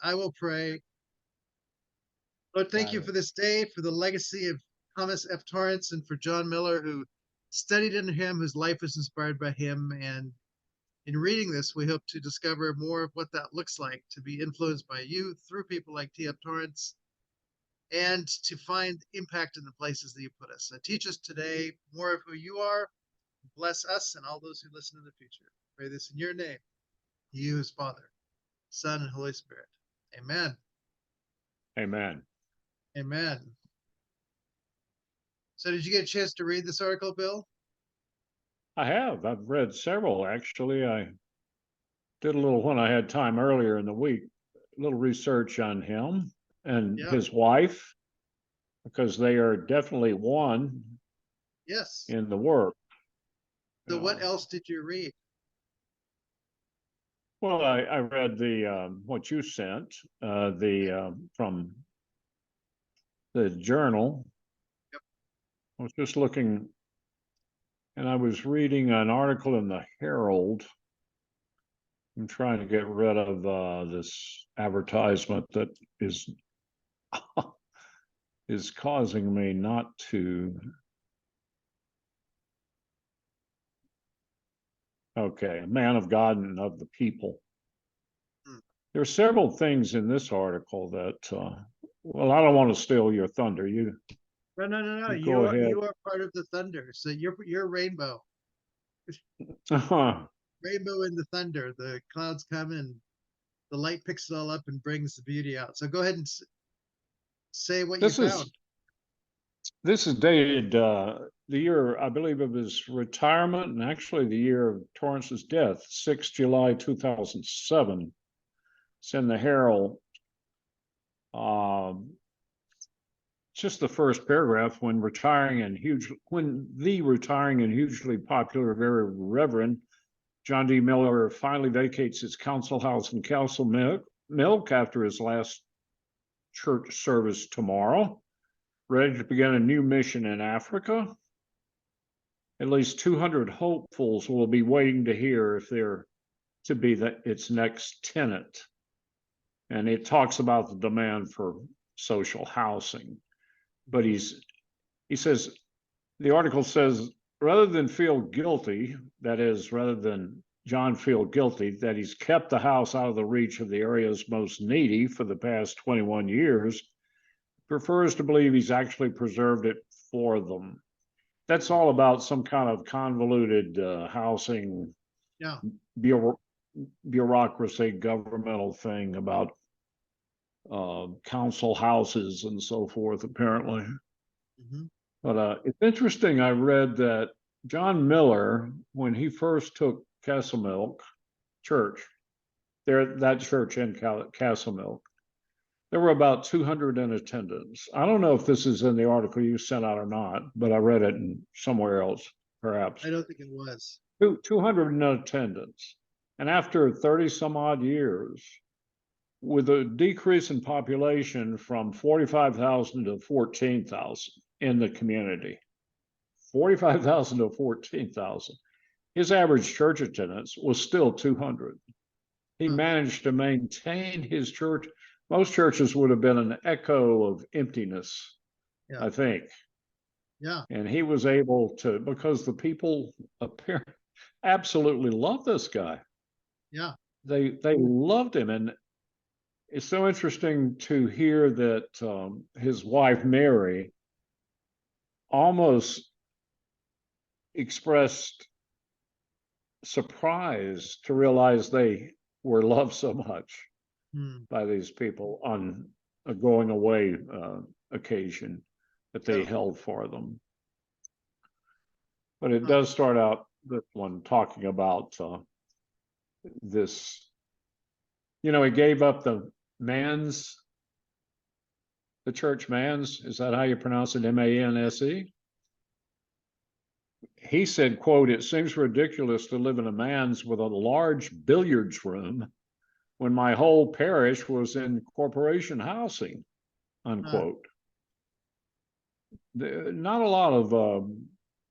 I will pray. Lord, thank you Got for it. this day, for the legacy of Thomas F. Torrance, and for John Miller, who studied under him, whose life was inspired by him. And in reading this, we hope to discover more of what that looks like to be influenced by you through people like T.F. Torrance and to find impact in the places that you put us. So teach us today more of who you are. Bless us and all those who listen in the future. Pray this in your name, you as Father, Son, and Holy Spirit. Amen. Amen. Amen. So, did you get a chance to read this article, Bill? I have. I've read several, actually. I did a little when I had time earlier in the week, a little research on him and Yeah. his wife, because they are definitely one Yes. in the work. So, Uh, what else did you read? well, I read the what you sent, the from the journal. Yep. I was just looking, and I was reading an article in the Herald. I'm trying to get rid of this advertisement that is is causing me not to. Okay, a man of God and of the people. Hmm. There are several things in this article that, well, I don't want to steal your thunder. No, no, no, no. You go ahead. You are part of the thunder. So you're rainbow. Uh-huh. Rainbow in the thunder. The clouds come and the light picks it all up and brings the beauty out. So go ahead and say what you This found. is this is dated the year, I believe, of his retirement, and actually the year of Torrance's death, 6 July 2007. It's in the Herald. Um, just the first paragraph. When the retiring and hugely popular, very Reverend John D. Miller finally vacates his council house in Castle Milk after his last church service tomorrow, ready to begin a new mission in Africa. At least 200 hopefuls will be waiting to hear if they're to be its next tenant. And it talks about the demand for social housing. But he says, the article says, rather than feel guilty, that is, rather than John feel guilty that he's kept the house out of the reach of the area's most needy for the past 21 years, prefers to believe he's actually preserved it for them. That's all about some kind of convoluted housing Yeah. bureaucracy, governmental thing about council houses and so forth, apparently. Mm-hmm. But it's interesting. I read that John Miller, when he first took Castle Milk Church, that church in Castle Milk, there were about 200 in attendance. I don't know if this is in the article you sent out or not, but I read it somewhere else, perhaps. I don't think it was. 200 in attendance. And after 30 some odd years, with a decrease in population from 45,000 to 14,000 in the community, 45,000 to 14,000, his average church attendance was still 200. He Huh. managed to maintain his church. Most churches would have been an echo of emptiness, Yeah. I think. Yeah. And he was able to, because the people apparently absolutely love this guy. Yeah. They loved him, and it's so interesting to hear that his wife Mary almost expressed surprise to realize they were loved so much Hmm. by these people on a going away occasion that they Yeah. held for them. But it Huh. does start out this one talking about this. He gave up the church manse. Is that how you pronounce it? MANSE. He said, quote, it seems ridiculous to live in a manse with a large billiards room when my whole parish was in corporation housing, Huh. unquote. Not a lot of,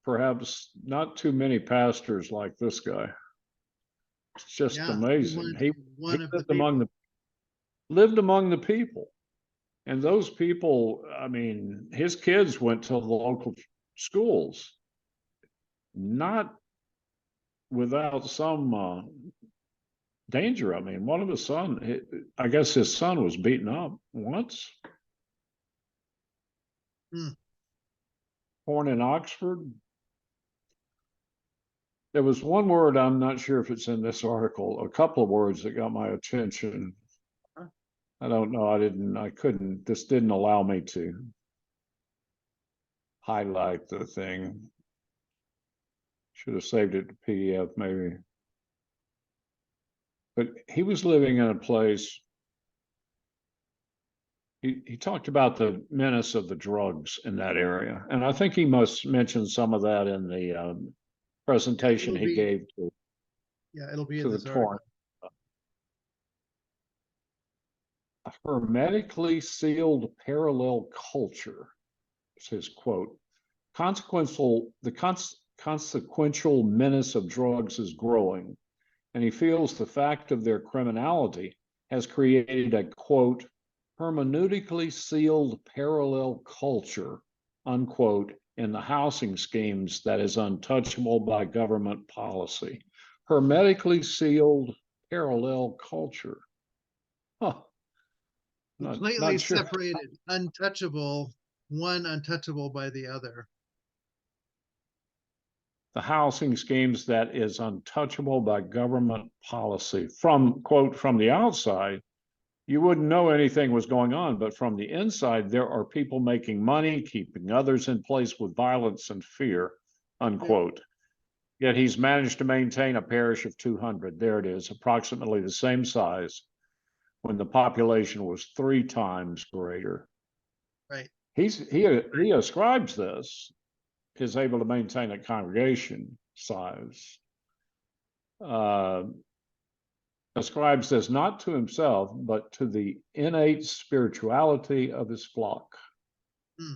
perhaps not too many pastors like this guy. It's just Yeah. He amazing. wanted to He be one of the lived among people. the, lived among the people. And those people, I mean, his kids went to the local schools, not without some danger. I mean, one of his son, I guess his son was beaten up once. Hmm. Born in Oxford. There was one word, I'm not sure if it's in this article, a couple of words that got my attention. I don't know. I couldn't, this didn't allow me to highlight the thing. Should have saved it to PDF maybe. But he was living in a place, he talked about the menace of the drugs in that area. And I think he must mention some of that in the presentation he gave It'll be to in the this article. Torrance. A hermetically sealed parallel culture is his quote. Consequential menace of drugs is growing, and he feels the fact of their criminality has created a quote, hermeneutically sealed parallel culture, unquote, in the housing schemes that is untouchable by government policy. Hermetically sealed parallel culture. Huh. Completely Not sure. separated, untouchable, one untouchable by the other. The housing schemes that is untouchable by government policy. From, quote, from the outside, you wouldn't know anything was going on, but from the inside, there are people making money, keeping others in place with violence and fear, unquote. Yet he's managed to maintain a parish of 200. There it is, approximately the same size when the population was 3 times greater. Right. He ascribes this, is able to maintain a congregation size, ascribes this not to himself, but to the innate spirituality of his flock. Hmm.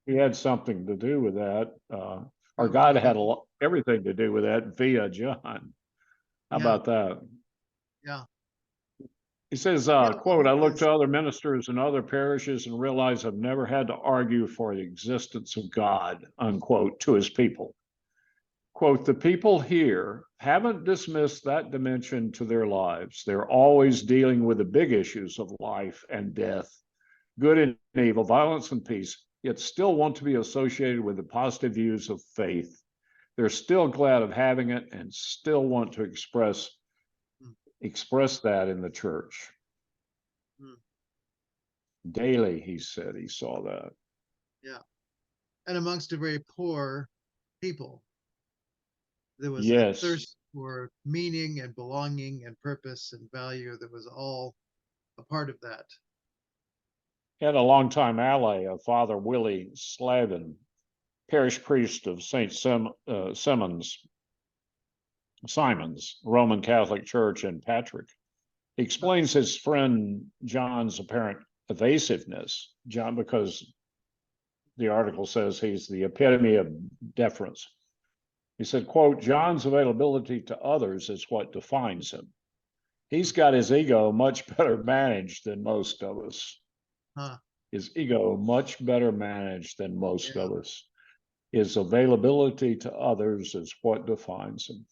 He had something to do with that. Our God had everything to do with that via John. How about that? Yeah. He says, quote, I look to other ministers in other parishes and realize I've never had to argue for the existence of God, unquote, to his people. Quote, the people here haven't dismissed that dimension to their lives. They're always dealing with the big issues of life and death, good and evil, violence and peace, yet still want to be associated with the positive views of faith. They're still glad of having it and still want to express that in the church. Daily, he said he saw that. Yeah. And amongst a very poor people, there was a Yes. thirst for meaning and belonging and purpose and value that was all a part of that. He had a longtime ally, Father Willie Slavin, parish priest of St. Simon's, Roman Catholic Church in Patrick. He explains his friend John's apparent evasiveness, John, because the article says he's the epitome of deference. He said, quote, John's availability to others is what defines him. He's got his ego much better managed than most of us. His ego much better managed than most of us. His availability to others is what defines him.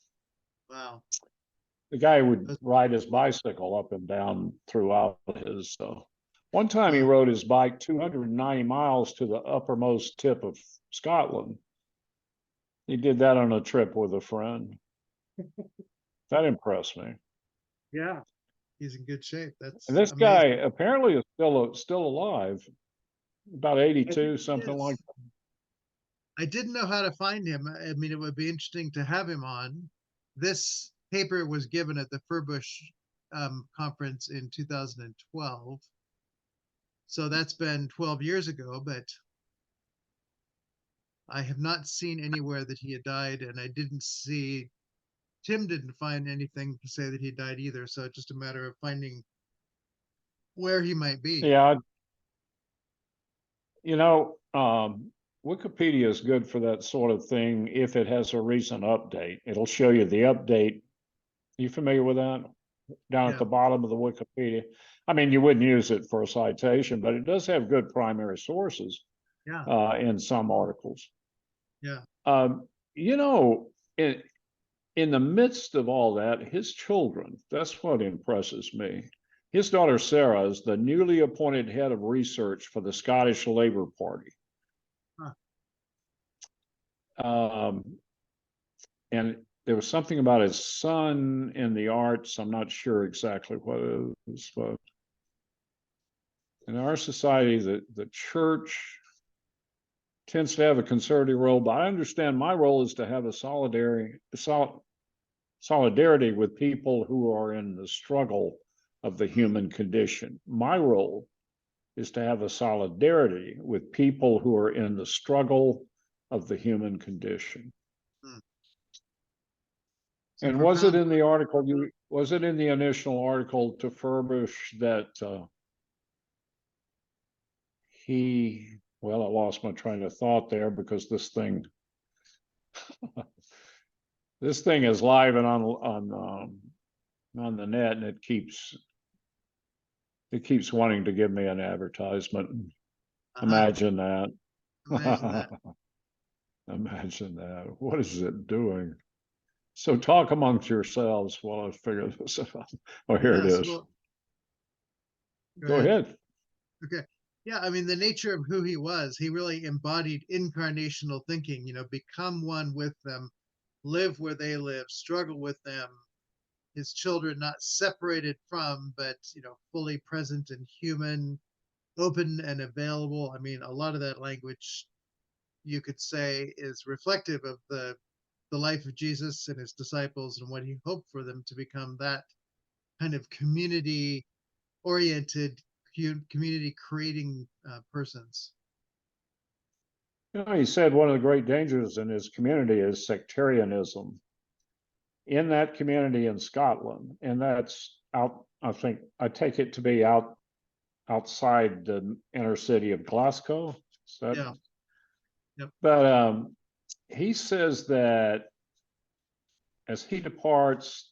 Wow. The guy would ride his bicycle up and down throughout his. One time he rode his bike 290 miles to the uppermost tip of Scotland. He did that on a trip with a friend. That impressed me. Yeah, he's in good shape. That's and this amazing. Guy apparently is still alive, about 82, something like that. I didn't know how to find him. I mean, it would be interesting to have him on. This paper was given at the Furbush conference in 2012. So that's been 12 years ago, but I have not seen anywhere that he had died, and I didn't see, Tim didn't find anything to say that he died either. So it's just a matter of finding where he might be. Yeah. Wikipedia is good for that sort of thing if it has a recent update. It'll show you the update. Are you familiar with that? down at Yeah. the bottom of the Wikipedia. I mean, you wouldn't use it for a citation, but it does have good primary sources Yeah. in some articles. Yeah. You know, in the midst of all that, his children, that's what impresses me. His daughter Sarah is the newly appointed head of research for the Scottish Labour Party. Huh. And there was something about his son in the arts. I'm not sure exactly what it is, but in our society, the church tends to have a conservative role, but I understand my role is to have a solidarity with people who are in the struggle of the human condition. My role is to have a solidarity with people who are in the struggle of the human condition. Hmm. It's a And was it profound. in the article was it in the initial article to Furbish that well, I lost my train of thought there because this thing is live and on the net, and it keeps wanting to give me an advertisement. Uh-huh. Imagine that. Imagine that. Imagine that. What is it doing? So talk amongst yourselves while I figure this out. Oh, here it Yes. is. Well, go Go ahead. ahead. Okay. Yeah, I mean, the nature of who he was, he really embodied incarnational thinking, become one with them, live where they live, struggle with them, his children not separated from, but, fully present and human, open and available. I mean, a lot of that language you could say is reflective of the life of Jesus and his disciples and what he hoped for them to become, that kind of community oriented, community creating persons. You know, he said one of the great dangers in his community is sectarianism. In that community in Scotland, and that's out, I think, I take it to be outside the inner city of Glasgow. Yeah. Yep. But he says that as he departs,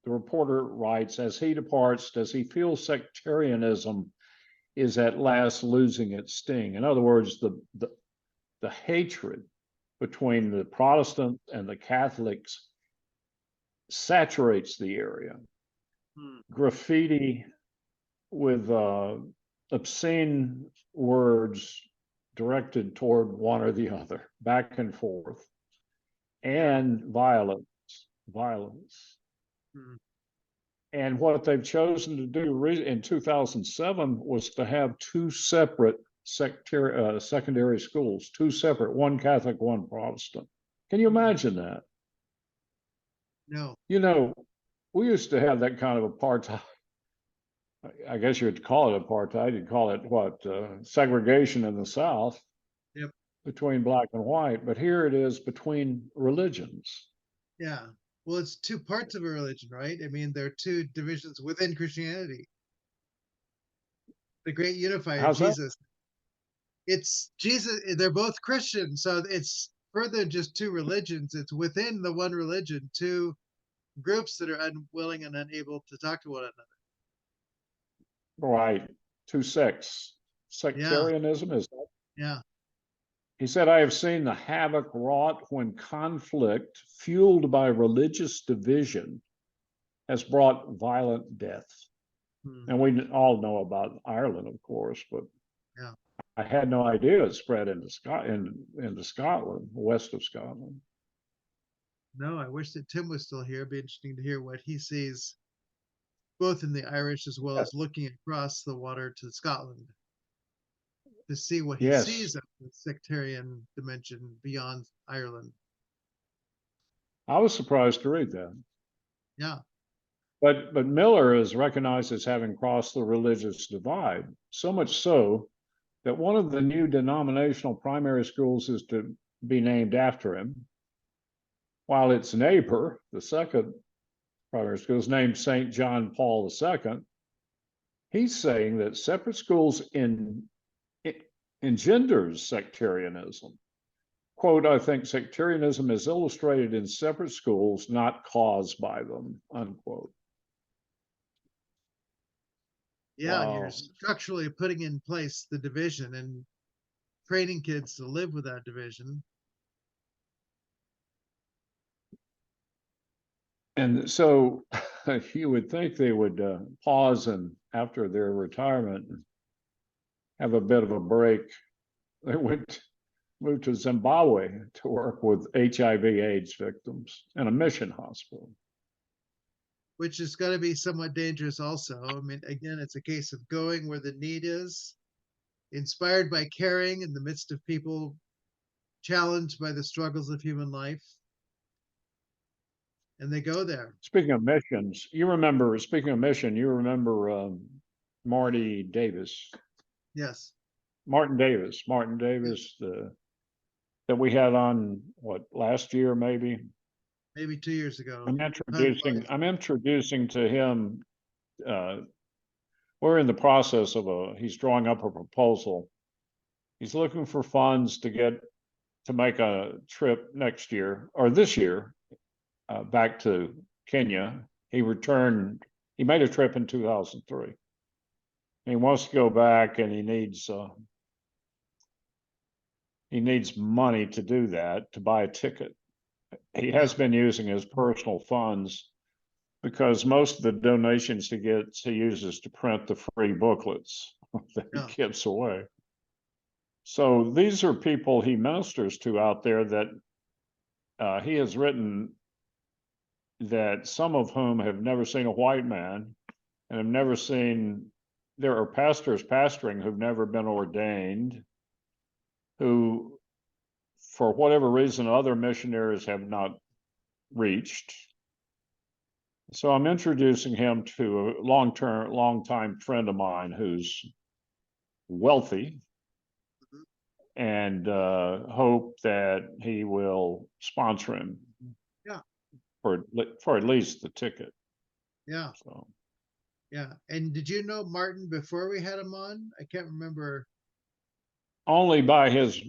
the reporter writes, as he departs, does he feel sectarianism is at last losing its sting? In other words, the hatred between the Protestant and the Catholics saturates the area. Hmm. Graffiti with obscene words directed toward one or the other, back and forth, and violence. Hmm. And what they've chosen to do in 2007 was to have two separate secondary schools, two separate, one Catholic, one Protestant. Can you imagine that? No. You know, we used to have that kind of apartheid. I guess you'd call it apartheid. You'd call it what? Segregation in the South Yep. between black and white. But here it is between religions. Yeah. Well, it's two parts of a religion, right? I mean, there are two divisions within Christianity. The great unifier, How's that? Jesus. It's Jesus. They're both Christian, so it's further than just two religions. It's within the one religion, two groups that are unwilling and unable to talk to one another. Right. Two sects. Yeah. Sectarianism is. Yeah. He said, I have seen the havoc wrought when conflict, fueled by religious division, has brought violent death. Hmm. And we all know about Ireland, of course, but Yeah. I had no idea it spread into Scotland, west of Scotland. No, I wish that Tim was still here. It'd be interesting to hear what he sees, both in the Irish as well as looking across the water to Scotland, to see what he Yes, sees of the sectarian dimension beyond Ireland. I was surprised to read that. Yeah. But Miller is recognized as having crossed the religious divide, so much so that one of the new denominational primary schools is to be named after him, while its neighbor, the second primary school, is named St. John Paul II. He's saying that separate schools engenders sectarianism. Quote, I think sectarianism is illustrated in separate schools, not caused by them, unquote. Yeah, and you're Wow. structurally putting in place the division and training kids to live with that division. And so you would think they would pause and after their retirement have a bit of a break. They went moved to Zimbabwe to work with HIV/AIDS victims in a mission hospital. Which is going to be somewhat dangerous also. I mean, again, it's a case of going where the need is, inspired by caring in the midst of people challenged by the struggles of human life, and they go there. Speaking of missions, you remember, speaking of mission, you remember Marty Davis, Yes, Martin Davis, that we had on what last year maybe. maybe 2 years ago. I'm introducing to him. Uh, we're in the process of he's drawing up a proposal. He's looking for funds to make a trip next year or this year back to Kenya. He made a trip in 2003. He wants to go back and he needs money to do that, to buy a ticket. He has Yeah, been using his personal funds because most of the donations he gets, he uses to print the free booklets that he yeah, gives away. So these are people he ministers to out there that he has written that some of whom have never seen a white man and have never seen, there are pastors pastoring who've never been ordained, who, for whatever reason, other missionaries have not reached. So I'm introducing him to a long-time friend of mine who's wealthy mhm, and hope that he will sponsor him yeah, for at least the ticket. yeah, So yeah. And did you know Martin before we had him on? I can't remember. only by his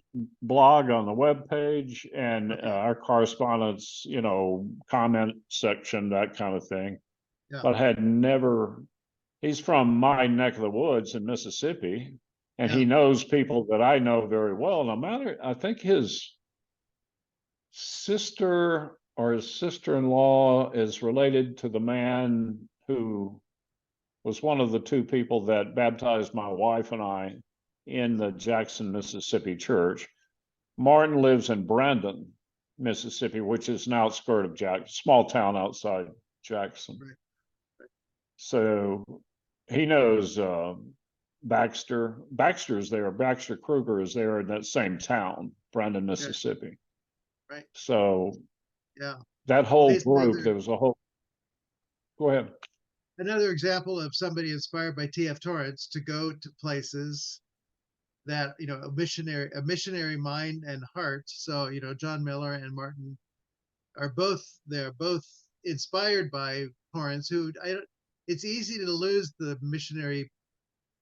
blog on the web page and Okay, our correspondence, comment section, that kind of thing. yeah, But had never. He's from my neck of the woods in Mississippi, and yeah, he knows people that I know very well. No matter, I think his sister or his sister-in-law is related to the man who was one of the two people that baptized my wife and I in the Jackson, Mississippi church. Martin lives in Brandon, Mississippi, which is an outskirt of Jackson, small town outside Jackson. right, right. So he knows Baxter. Baxter's there. Baxter Kruger is there in that same town, Brandon, Okay, Mississippi. right. So Yeah. that Well, whole he's group, there was a whole. Go ahead. another example of somebody inspired by T.F. Torrance to go to places that a missionary mind and heart. So John Miller and Martin they're both inspired by Torrance. It's easy to lose the missionary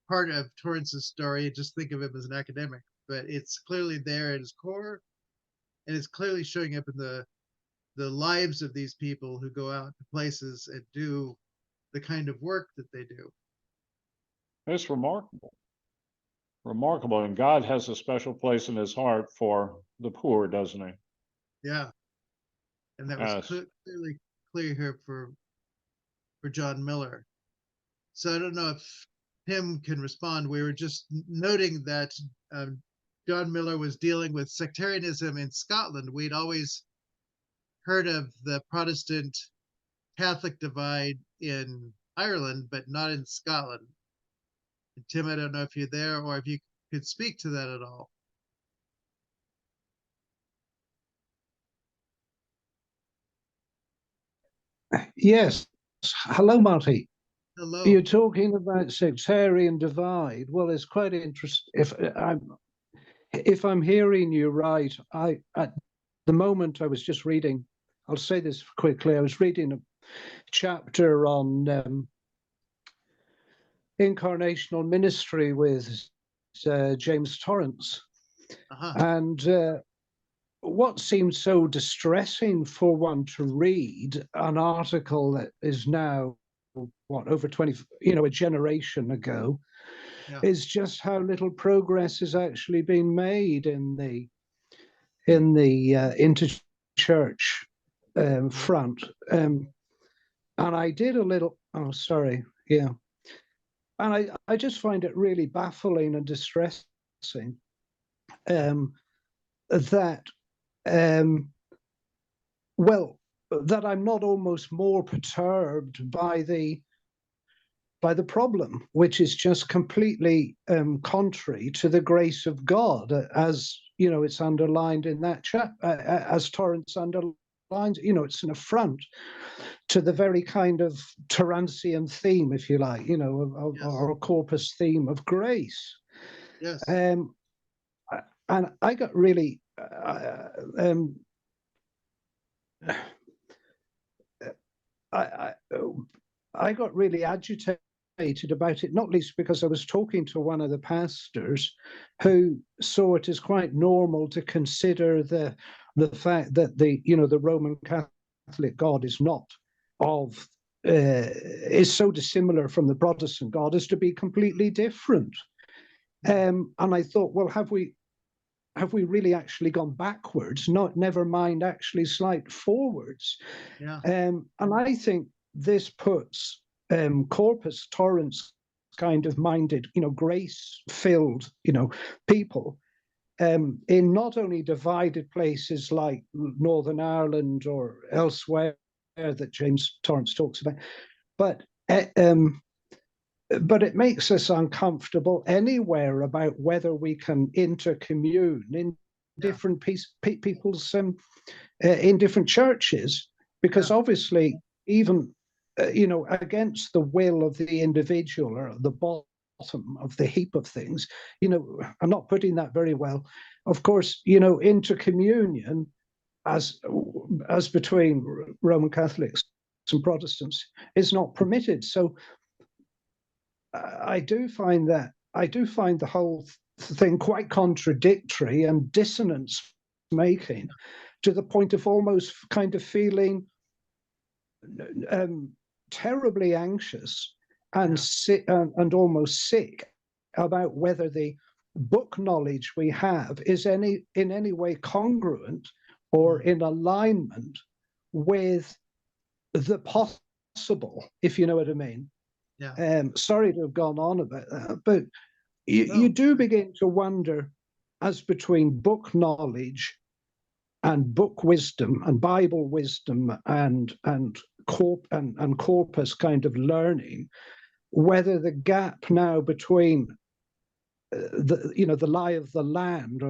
part of Torrance's story and just think of him as an academic, but it's clearly there at his core, and it's clearly showing up in the lives of these people who go out to places and do the kind of work that they do. It's remarkable. Remarkable. And God has a special place in his heart for the poor, doesn't he? Yeah, and that was Yes. clearly clear here for John Miller. So I don't know if Tim can respond. We were just noting that um, John Miller was dealing with sectarianism in Scotland. We'd always heard of the Protestant Catholic divide in Ireland, but not in Scotland. And Tim, I don't know if you're there or if you could speak to that at all. Yes. Hello, Marty. You're Hello. talking about sectarian divide. Well, it's quite interesting. If I'm hearing you right, I at the moment I was just reading. I'll say this quickly. I was reading a chapter on incarnational ministry with James Torrance, Uh-huh. and what seemed so distressing for one to read an article that is now what, over 20, a generation ago, Yeah. is just how little progress has actually been made in the inter-church front. And I did a little, oh, sorry, yeah. And I just find it really baffling and distressing that, that I'm not almost more perturbed by the problem, which is just completely contrary to the grace of God, as it's underlined in that as Torrance underlines. It's an affront to the very kind of Torrancian theme, if you like, or corpus theme of grace. Yes. And I got really I got really agitated about it, not least because I was talking to one of the pastors who saw it as quite normal to consider the fact that the Roman Catholic God is not is so dissimilar from the Protestant God as to be completely different. And I thought, well, have we really actually gone backwards? Never mind actually slight forwards. Yeah. And I think this puts Corpus Torrance kind of minded, grace-filled, people in not only divided places like Northern Ireland or elsewhere that James Torrance talks about, but it makes us uncomfortable anywhere about whether we can intercommune in different people's in different churches, because obviously even against the will of the individual or the bottom of the heap of things, I'm not putting that very well. Of course, intercommunion as between Roman Catholics and Protestants is not permitted. So I do find the whole thing quite contradictory and dissonance making, to the point of almost kind of feeling terribly anxious and sick and almost sick about whether the book knowledge we have is in any way congruent or in alignment with the possible, if you know what I mean. Yeah. Sorry to have gone on about that, but you do begin to wonder, as between book knowledge and book wisdom and Bible wisdom and corpus kind of learning, whether the gap now between the lie of the land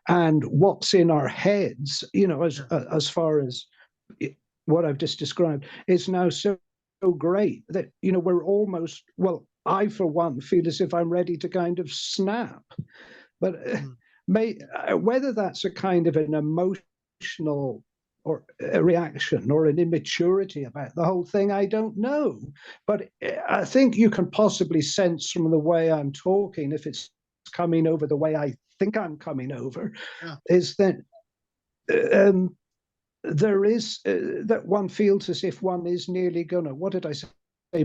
and what's in our heads, as far as what I've just described, is now so great that we're almost, well, I for one feel as if I'm ready to kind of snap. But whether that's a kind of an emotional or a reaction or an immaturity about the whole thing, I don't know. But I think you can possibly sense from the way I'm talking, if it's coming over the way I think I'm coming over, is that there is that one feels as if one is nearly gonna, what did I say,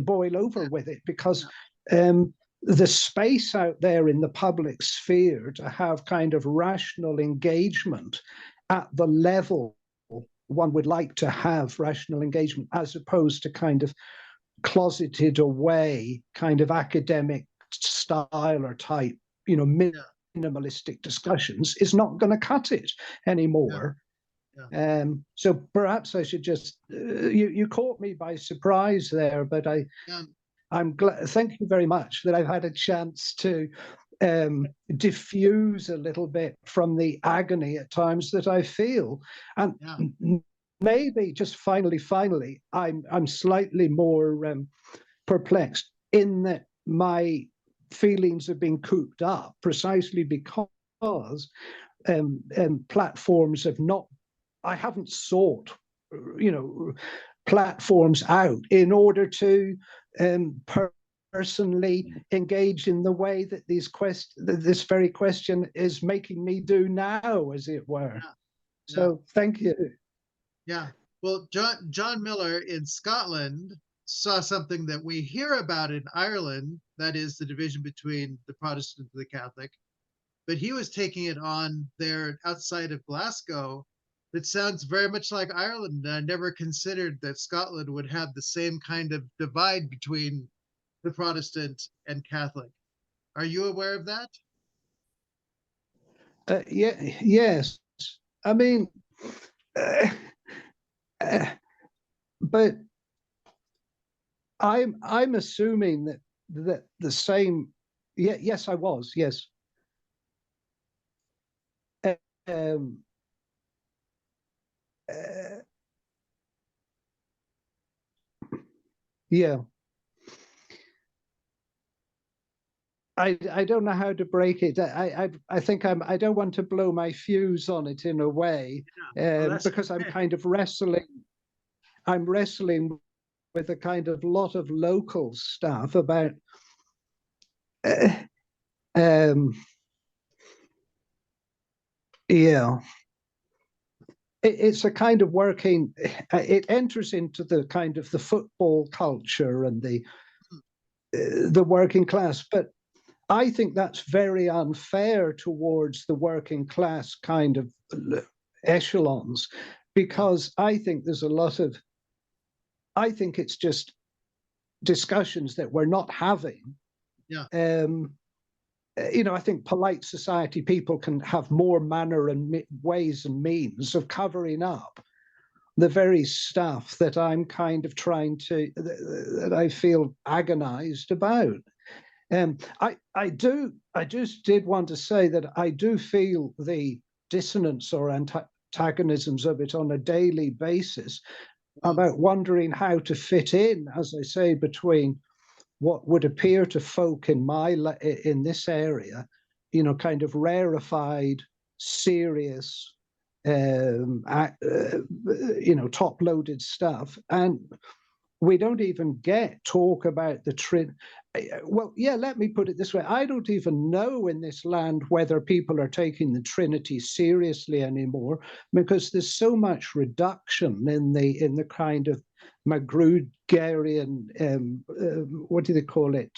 boil over with it, because the space out there in the public sphere to have kind of rational engagement at the level one would like to have rational engagement, as opposed to kind of closeted away kind of academic style or type, minimalistic discussions, is not going to cut it anymore. So perhaps I should just, you caught me by surprise there, but I'm glad, thank you very much that I've had a chance to diffuse a little bit from the agony at times that I feel. And maybe just finally, I'm slightly more perplexed in that my feelings have been cooped up precisely because platforms have not, I haven't sought, platforms out in order to personally engage in the way that this very question is making me do now, as it were. So thank you. Yeah. Well, John Miller in Scotland saw something that we hear about in Ireland, that is the division between the Protestant and the Catholic, but he was taking it on there outside of Glasgow. That sounds very much like Ireland. I never considered that Scotland would have the same kind of divide between the Protestant and Catholic. Are you aware of that? Yeah, yes. I mean, uh, uh, but I'm assuming that the same. Yeah, yes, I was. Yes. Um, uh, yeah. I don't know how to break it. I think I don't want to blow my fuse on it in a way, Well, that's because I'm okay. kind of wrestling. I'm wrestling with a kind of lot of local stuff about uh, um, yeah. It's a kind of working. It enters into the kind of the football culture and the working class, but I think that's very unfair towards the working class kind of echelons, because I think there's a lot of, I think it's just discussions that we're not having. Yeah. I think polite society people can have more manner and ways and means of covering up the very stuff that I'm kind of trying to, that I feel agonized about. I just did want to say that I do feel the dissonance or antagonisms of it on a daily basis, about wondering how to fit in, as I say, between what would appear to folk in this area, kind of rarefied, serious, top-loaded stuff, and we don't even get talk about the well, yeah, let me put it this way. I don't even know in this land whether people are taking the Trinity seriously anymore, because there's so much reduction in the kind of Magruggerian, what do they call it?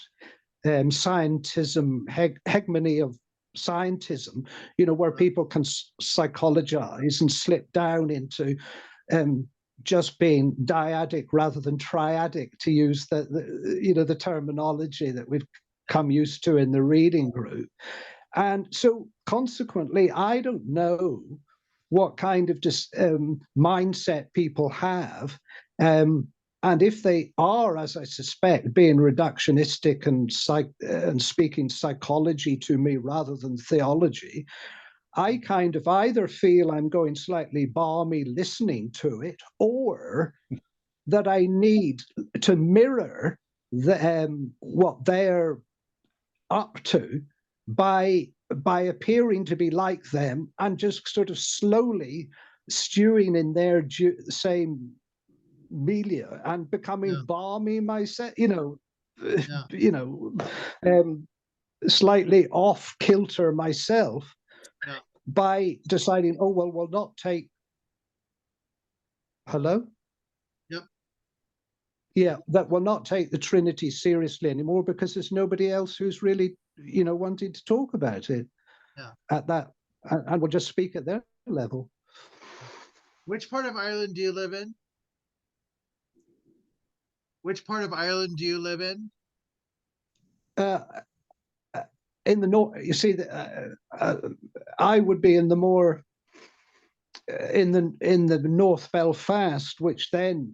Scientism, hegemony of scientism, where people can psychologize and slip down into just being dyadic rather than triadic, to use the terminology that we've come used to in the reading group. And so consequently, I don't know what kind of mindset people have. And if they are, as I suspect, being reductionistic and speaking psychology to me rather than theology, I kind of either feel I'm going slightly balmy listening to it, or that I need to mirror what they're up to by appearing to be like them, and just sort of slowly stewing in their same milieu and becoming balmy myself, slightly off kilter myself, by deciding, oh, well, we'll not take. Hello? Yep. Yeah, that will not take the Trinity seriously anymore, because there's nobody else who's really, wanting to talk about it at that, and we'll just speak at their level. Which part of Ireland do you live in? Which part of Ireland do you live in? In the north, you see, I would be in the more in the North Belfast, which then.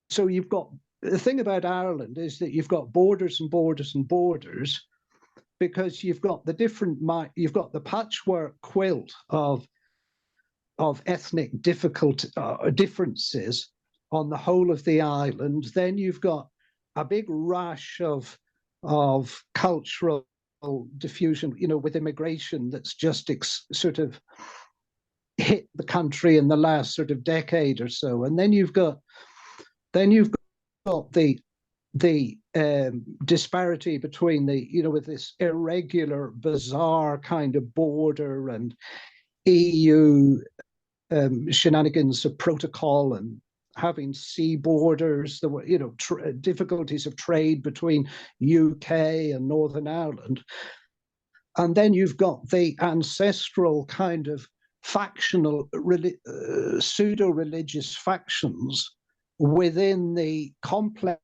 So you've got, the thing about Ireland is that you've got borders and borders and borders, because you've got you've got the patchwork quilt of ethnic differences on the whole of the island. Then you've got a big rush of cultural diffusion, with immigration that's just sort of hit the country in the last sort of decade or so. And then you've got the disparity between with this irregular, bizarre kind of border and EU shenanigans of protocol and having sea borders. There were, difficulties of trade between UK and Northern Ireland. And then you've got the ancestral kind of factional, pseudo-religious factions within the complex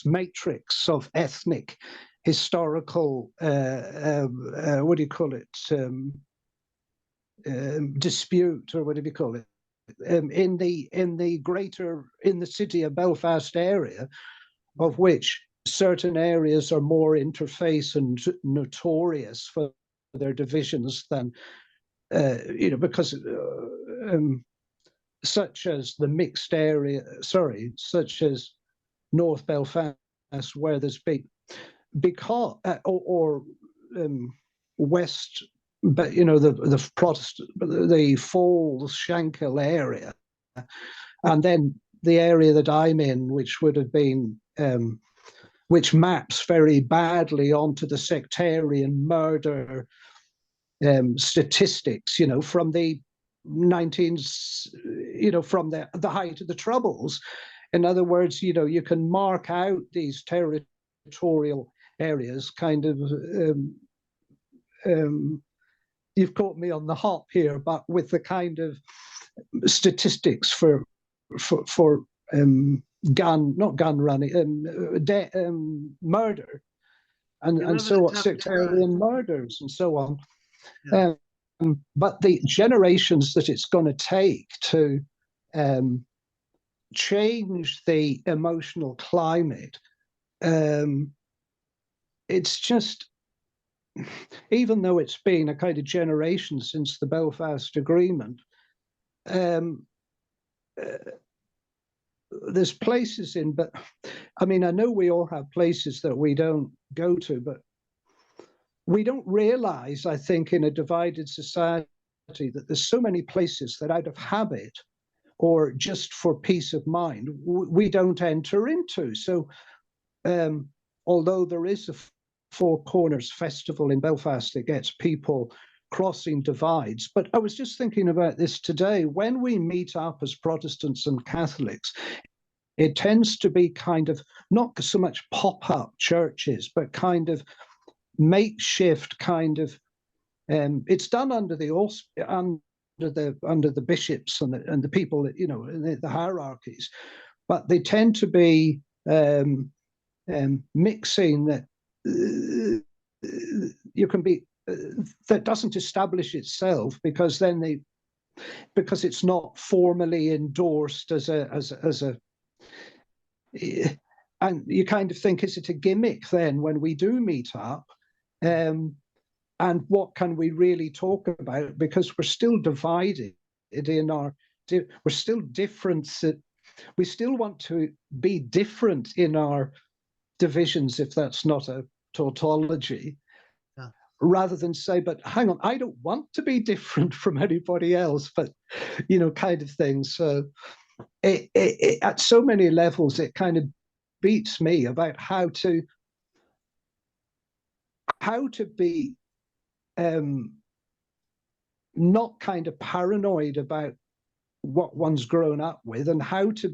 matrix of ethnic, historical, what do you call it, dispute, or what do you call it, in the city of Belfast area, of which certain areas are more interface and notorious for their divisions than, because such as the mixed area, such as North Belfast, where there's big, because, or West, but the Protestant, the Falls, Shankill area, and then the area that I'm in, which would have been, which maps very badly onto the sectarian murder statistics, from the 19s, from the height of the Troubles. In other words, you can mark out these territorial areas, kind of. You've caught me on the hop here, but with the kind of statistics for not gun running, murder, and so on, sectarian murders and so on. Yeah. But the generations that it's going to take to change the emotional climate, it's just, even though it's been a kind of generation since the Belfast Agreement, there's places but I mean, I know we all have places that we don't go to, but we don't realize, I think, in a divided society, that there's so many places that out of habit or just for peace of mind, we don't enter into. So although there is a Four Corners Festival in Belfast that gets people crossing divides, but I was just thinking about this today. When we meet up as Protestants and Catholics, it tends to be kind of not so much pop-up churches, but kind of makeshift kind of. It's done under the bishops and the people that the hierarchies, but they tend to be mixing that. You can be that doesn't establish itself because it's not formally endorsed as a and you kind of think, is it a gimmick then when we do meet up, and what can we really talk about, because we're still divided we're still different, we still want to be different in our divisions, if that's not a tautology, rather than say, but hang on, I don't want to be different from anybody else, but kind of thing. So it at so many levels, it kind of beats me about how to be not kind of paranoid about what one's grown up with, and how to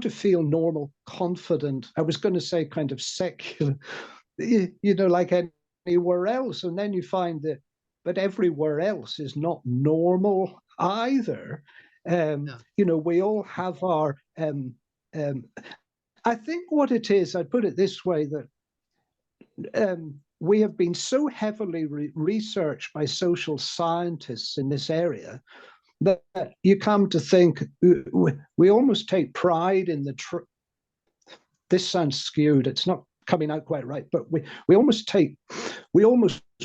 feel normal, confident. I was going to say kind of secular, like anywhere else. And then you find that, but everywhere else is not normal either. We all have our. I think what it is, I'd put it this way, that we have been so heavily researched by social scientists in this area that you come to think we almost take pride in this sounds skewed, it's not coming out quite right, but we almost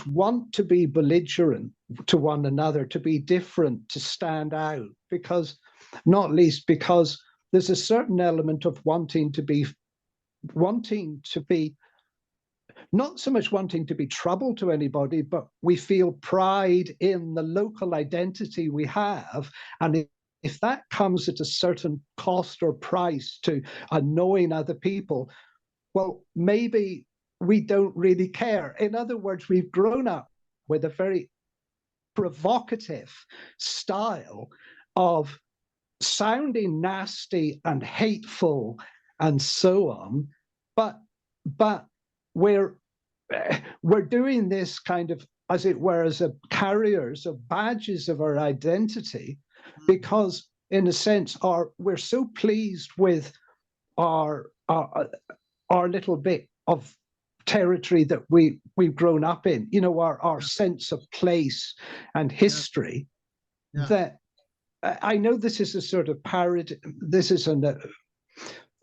want to be belligerent to one another, to be different, to stand out, because not least because there's a certain element of wanting to be not so much wanting to be trouble to anybody, but we feel pride in the local identity we have. And if that comes at a certain cost or price to annoying other people, well, maybe we don't really care. In other words, we've grown up with a very provocative style of sounding nasty and hateful and so on, but we're doing this kind of, as it were, as a carriers of badges of our identity, because in a sense we're so pleased with our little bit of territory that we've grown up in, you know, our sense of place and history, that I know this is a sort of parody.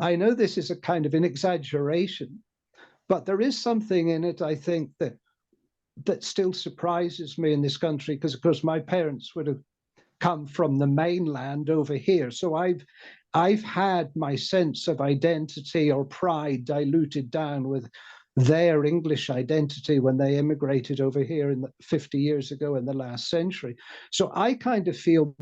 I know this is a kind of an exaggeration, but there is something in it, I think, that still surprises me in this country, because of course my parents would have come from the mainland over here, so I've had my sense of identity or pride diluted down with their English identity when they immigrated over here 50 years ago in the last century. So I kind of feel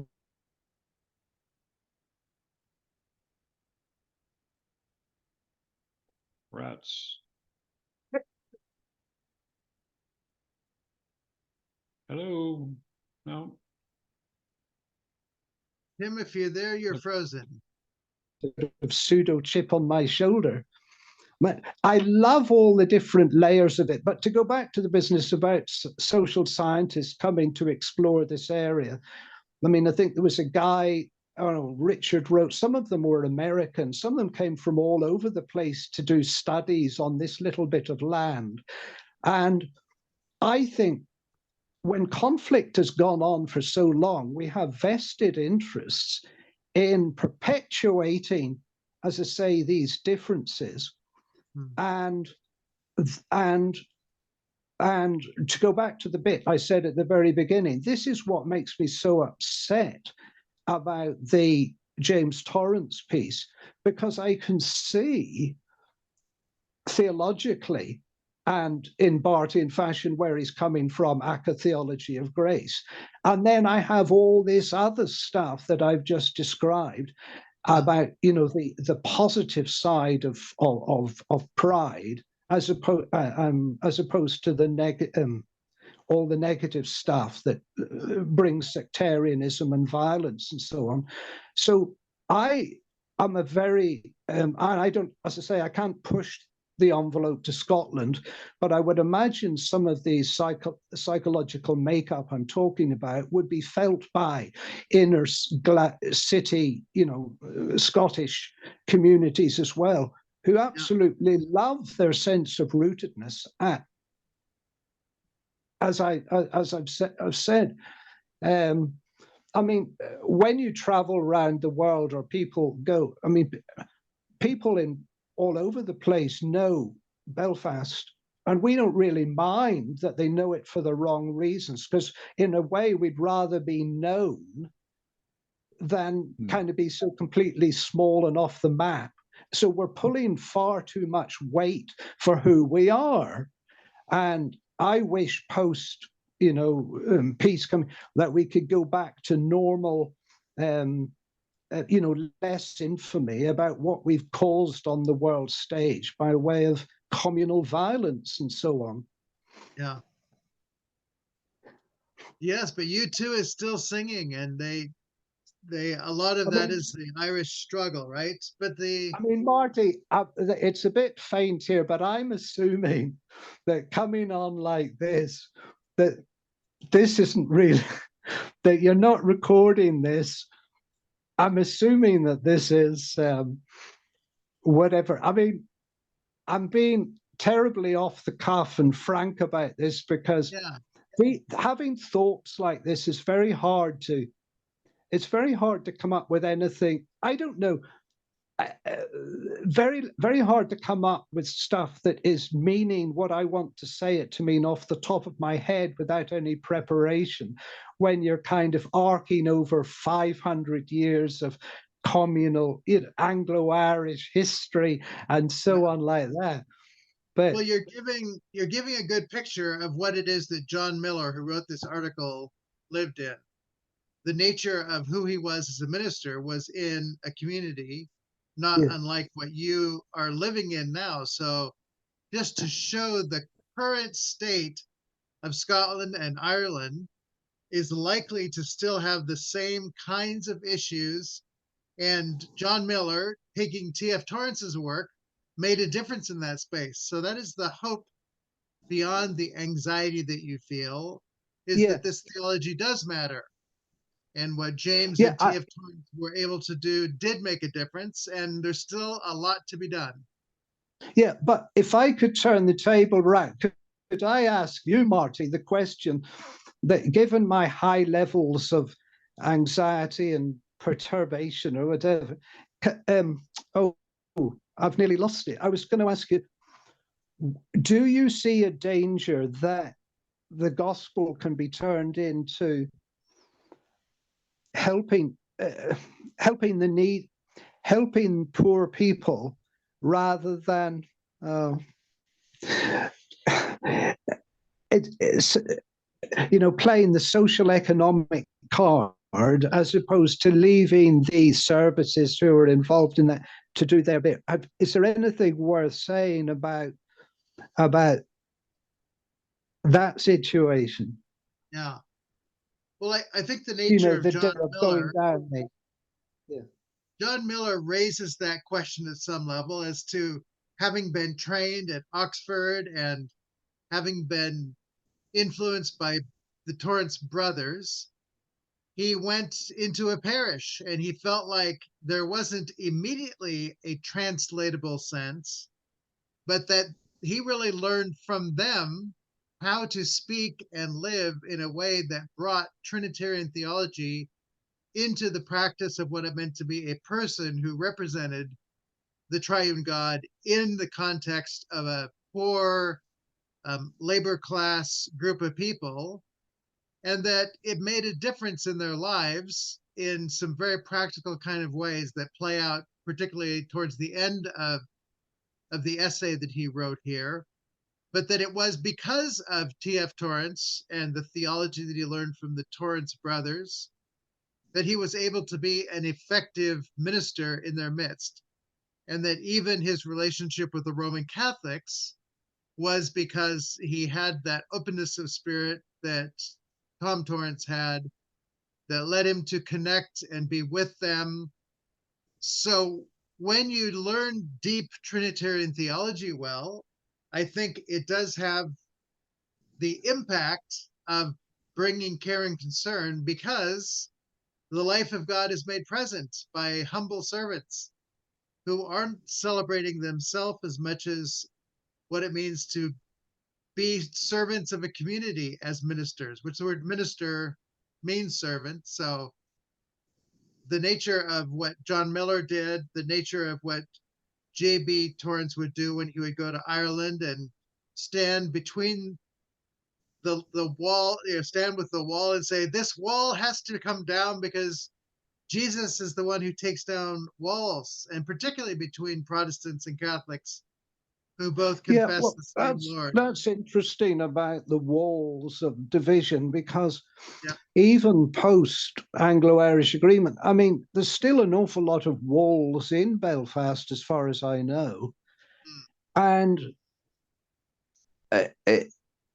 Rats. Hello. No. Tim, if you're there, you're frozen. of pseudo chip on my shoulder. I love all the different layers of it, but to go back to the business about social scientists coming to explore this area, I mean, I think there was a guy, I don't know, Richard wrote, some of them were American, some of them came from all over the place to do studies on this little bit of land. And I think when conflict has gone on for so long, we have vested interests in perpetuating, as I say, these differences. And to go back to the bit I said at the very beginning, this is what makes me so upset about the James Torrance piece, because I can see theologically and in Barthian fashion where he's coming from, aka theology of grace. And then I have all this other stuff that I've just described about, you know, the positive side of pride, as opposed to the all the negative stuff that brings sectarianism and violence and so on. So I'm a very I don't, as I say, I can't push the envelope to Scotland, but I would imagine some of the psychological makeup I'm talking about would be felt by inner city, you know, Scottish communities as well, who absolutely love their sense of rootedness. As I've said, I mean, when you travel around the world, or people go, I mean, people in all over the place know Belfast, and we don't really mind that they know it for the wrong reasons, because in a way we'd rather be known than kind of be so completely small and off the map. So we're pulling far too much weight for who we are. And I wish post, you know, peace coming, that we could go back to normal, you know, less infamy about what we've caused on the world stage by way of communal violence and so on. Yeah. Yes, but U2 is still singing, and they a lot of that is the Irish struggle, right? But I mean, Marty, it's a bit faint here, but I'm assuming that coming on like this, that this isn't really, that you're not recording this. I'm assuming that this is whatever. I mean, I'm being terribly off the cuff and frank about this, because having thoughts like this is very hard to, it's very hard to come up with anything. I don't know. Very, very hard to come up with stuff that is meaning what I want to say it to mean off the top of my head without any preparation, when you're kind of arcing over 500 years of communal, you know, Anglo-Irish history and so on like that. But well, you're giving a good picture of what it is that John Miller, who wrote this article, lived in. The nature of who he was as a minister was in a community not unlike what you are living in now. So just to show the current state of Scotland and Ireland is likely to still have the same kinds of issues And John Miller, taking T.F. Torrance's work, made a difference in that space. So that is the hope beyond the anxiety that you feel, is Yeah, that this theology does matter. And what James yeah, and T.F. Torrance were able to do did make a difference, and there's still a lot to be done. yeah. But if I could turn the table round, could I ask you, Marty, the question that, given my high levels of anxiety and perturbation or whatever, oh, I've nearly lost it. I was going to ask you, do you see a danger that the gospel can be turned into helping helping the need, helping poor people, rather than it's playing the social economic card, as opposed to leaving the services who are involved in that to do their bit? Is there anything worth saying about that situation? Yeah. Well, I think the nature of The day of going down. Yeah. John Miller raises that question at some level as to, having been trained at Oxford and having been influenced by the Torrance brothers, he went into a parish and he felt like there wasn't immediately a translatable sense, but that he really learned from them how to speak and live in a way that brought Trinitarian theology into the practice of what it meant to be a person who represented the triune God in the context of a poor labor class group of people, and that it made a difference in their lives in some very practical kind of ways that play out, particularly towards the end of the essay that he wrote here. But that it was because of T.F. Torrance and the theology that he learned from the Torrance brothers that he was able to be an effective minister in their midst. And that even his relationship with the Roman Catholics was because he had that openness of spirit that Tom Torrance had, that led him to connect and be with them. So when you learn deep Trinitarian theology well, I think it does have the impact of bringing care and concern, because the life of God is made present by humble servants who aren't celebrating themselves as much as what it means to be servants of a community as ministers, which the word minister means servant. So the nature of what John Miller did, the nature of what J.B. Torrance would do when he would go to Ireland and stand between the wall, stand with the wall and say, this wall has to come down because Jesus is the one who takes down walls, and particularly between Protestants and Catholics who both Yeah, confess well, the same Lord. that's interesting about the walls of division, because Yeah. even post Anglo-Irish agreement, I mean, there's still an awful lot of walls in Belfast, as far as I know, and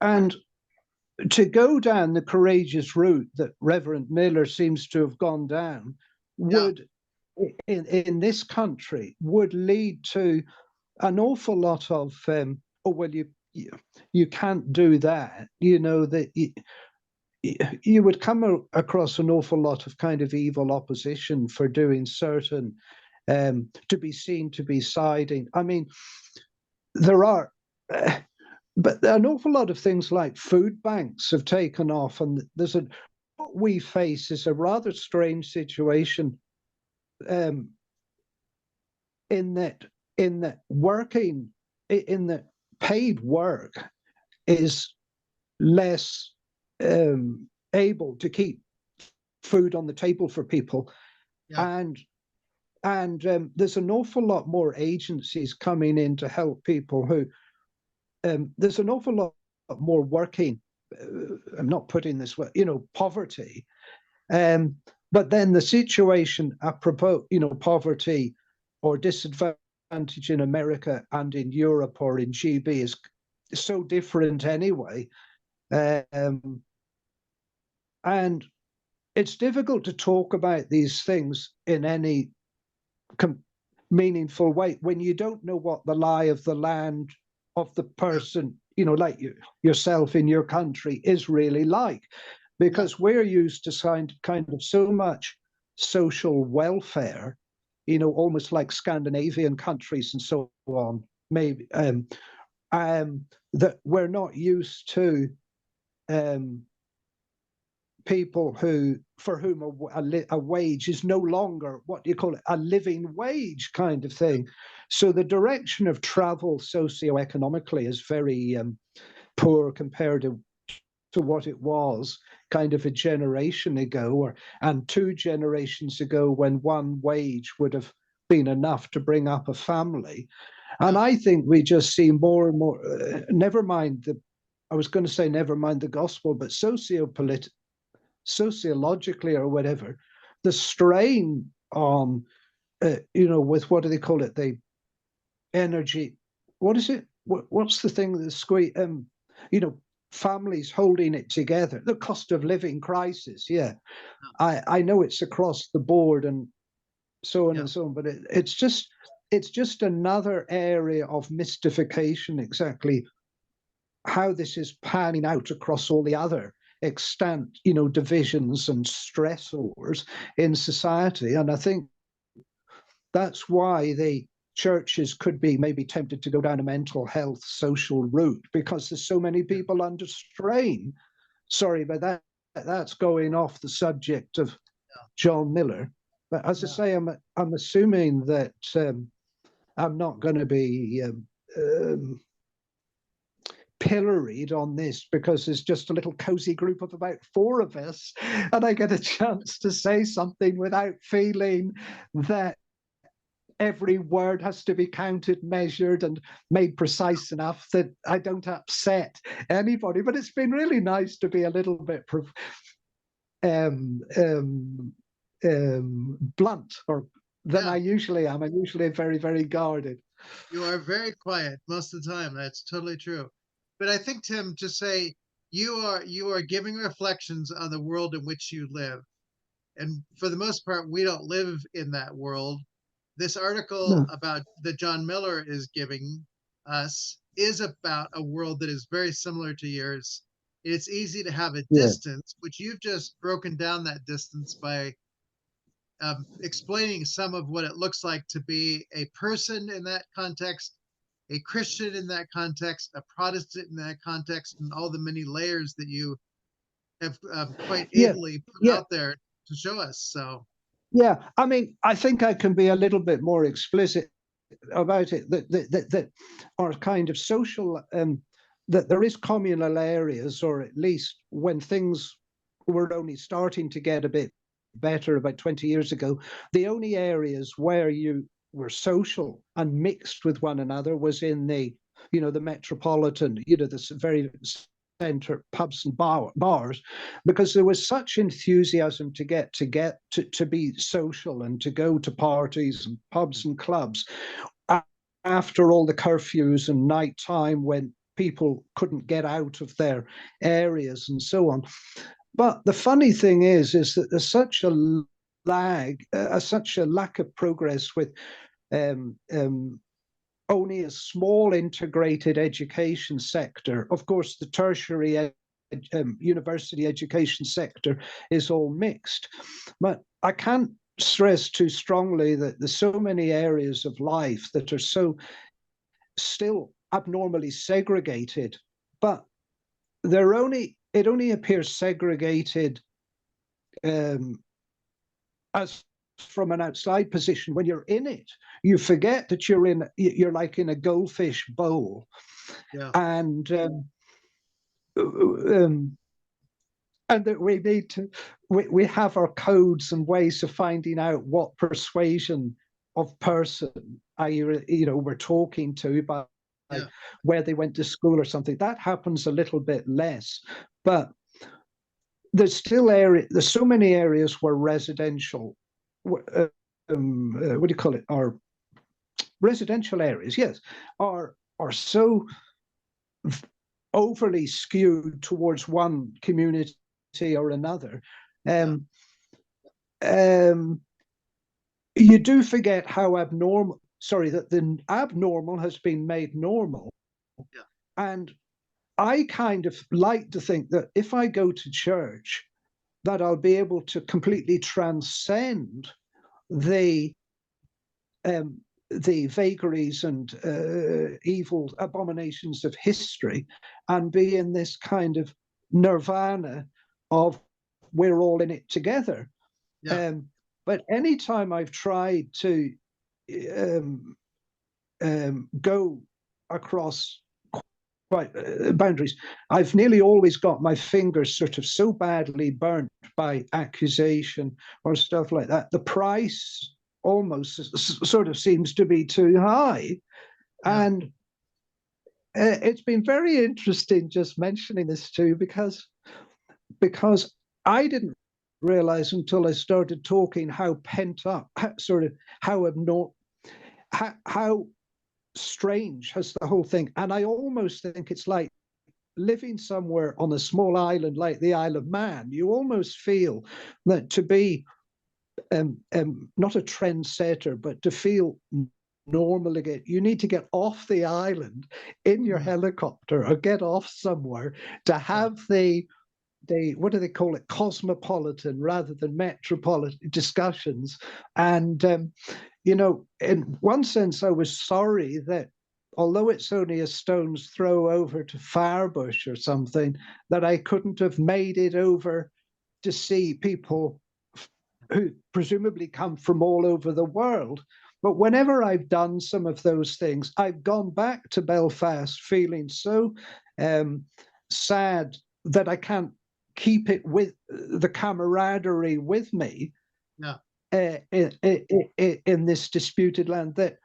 and to go down the courageous route that Reverend Miller seems to have gone down would, in this country, would lead to an awful lot of oh well, you can't do that, that you would come across an awful lot of kind of evil opposition for doing certain, to be seen to be siding. I mean, there are but an awful lot of things like food banks have taken off, and what we face is a rather strange situation, in that working in that paid work is less able to keep food on the table for people. Yeah. And there's an awful lot more agencies coming in to help people who, there's an awful lot more working, I'm not putting this way, poverty. But then the situation apropos, poverty or disadvantage in America and in Europe or in GB is so different anyway. And it's difficult to talk about these things in any meaningful way when you don't know what the lie of the land of the person, you know, like yourself in your country is really like, because we're used to kind of so much social welfare, you know, almost like Scandinavian countries and so on, maybe, that we're not used to people for whom a wage is no longer, what do you call it, a living wage kind of thing. So the direction of travel socioeconomically is very poor compared to what it was kind of a generation ago, and 2 generations ago, when one wage would have been enough to bring up a family. And I think we just see more and more, never mind the gospel, but sociologically or whatever, the strain on, you know, with, what do they call it? The energy, what is it? What's the thing that's you know, families holding it together, the cost of living crisis. Yeah. I know it's across the board and so on and so on, but it's just another area of mystification, exactly how this is panning out across all the other extant, you know, divisions and stressors in society. And I think that's why the churches could be maybe tempted to go down a mental health social route, because there's so many people under strain. Sorry, but that's going off the subject of John Miller. But as I say, I'm assuming that I'm not going to be pilloried on this, because there's just a little cozy group of about 4 of us, and I get a chance to say something without feeling that every word has to be counted, measured, and made precise enough that I don't upset anybody. But it's been really nice to be a little bit blunt than I usually am. I'm usually very, very guarded. You are very quiet most of the time. That's totally true. But I think, Tim, to say you are giving reflections on the world in which you live. And for the most part, we don't live in that world. This article about that John Miller is giving us is about a world that is very similar to yours. It's easy to have a distance, which you've just broken down that distance by explaining some of what it looks like to be a person in that context, a Christian in that context, a Protestant in that context, and all the many layers that you have quite ably put out there to show us. So, yeah, I mean, I think I can be a little bit more explicit about it, that are kind of social, that there is communal areas, or at least when things were only starting to get a bit better about 20 years ago, the only areas where you were social and mixed with one another was in the, you know, the metropolitan, you know, this very center pubs and bars, because there was such enthusiasm to be social and to go to parties and pubs and clubs after all the curfews and night time, when people couldn't get out of their areas and so on. But the funny thing is that there's such a such a lack of progress with only a small integrated education sector. Of course, the tertiary university education sector is all mixed. But I can't stress too strongly that there's so many areas of life that are so still abnormally segregated, but it only appears segregated as from an outside position. When you're in it, you forget that you're like in a goldfish bowl, and that we need to we have our codes and ways of finding out what persuasion of person we're talking to, by where they went to school or something. That happens a little bit less, but there's so many areas where residential, what do you call it, our residential areas, are so overly skewed towards one community or another. you do forget how abnormal, sorry, that the abnormal has been made normal. Yeah. And I kind of like to think that if I go to church, that I'll be able to completely transcend the vagaries and evil abominations of history and be in this kind of nirvana of we're all in it together. Yeah. But anytime I've tried to go across boundaries, I've nearly always got my fingers sort of so badly burnt by accusation or stuff like that. The price almost sort of seems to be too high. Yeah. And it's been very interesting just mentioning this too, because I didn't realize until I started talking how pent up, how abnormal, how strange has the whole thing. And I almost think it's like living somewhere on a small island like the Isle of Man. You almost feel that to be not a trendsetter, but to feel normal again, you need to get off the island in your helicopter or get off somewhere to have the what do they call it, cosmopolitan rather than metropolitan discussions. And you know, in one sense I was sorry that although it's only a stone's throw over to Firebush or something, that I couldn't have made it over to see people who presumably come from all over the world. But whenever I've done some of those things, I've gone back to Belfast feeling so sad that I can't keep it with the camaraderie with me. Yeah. In this disputed land, that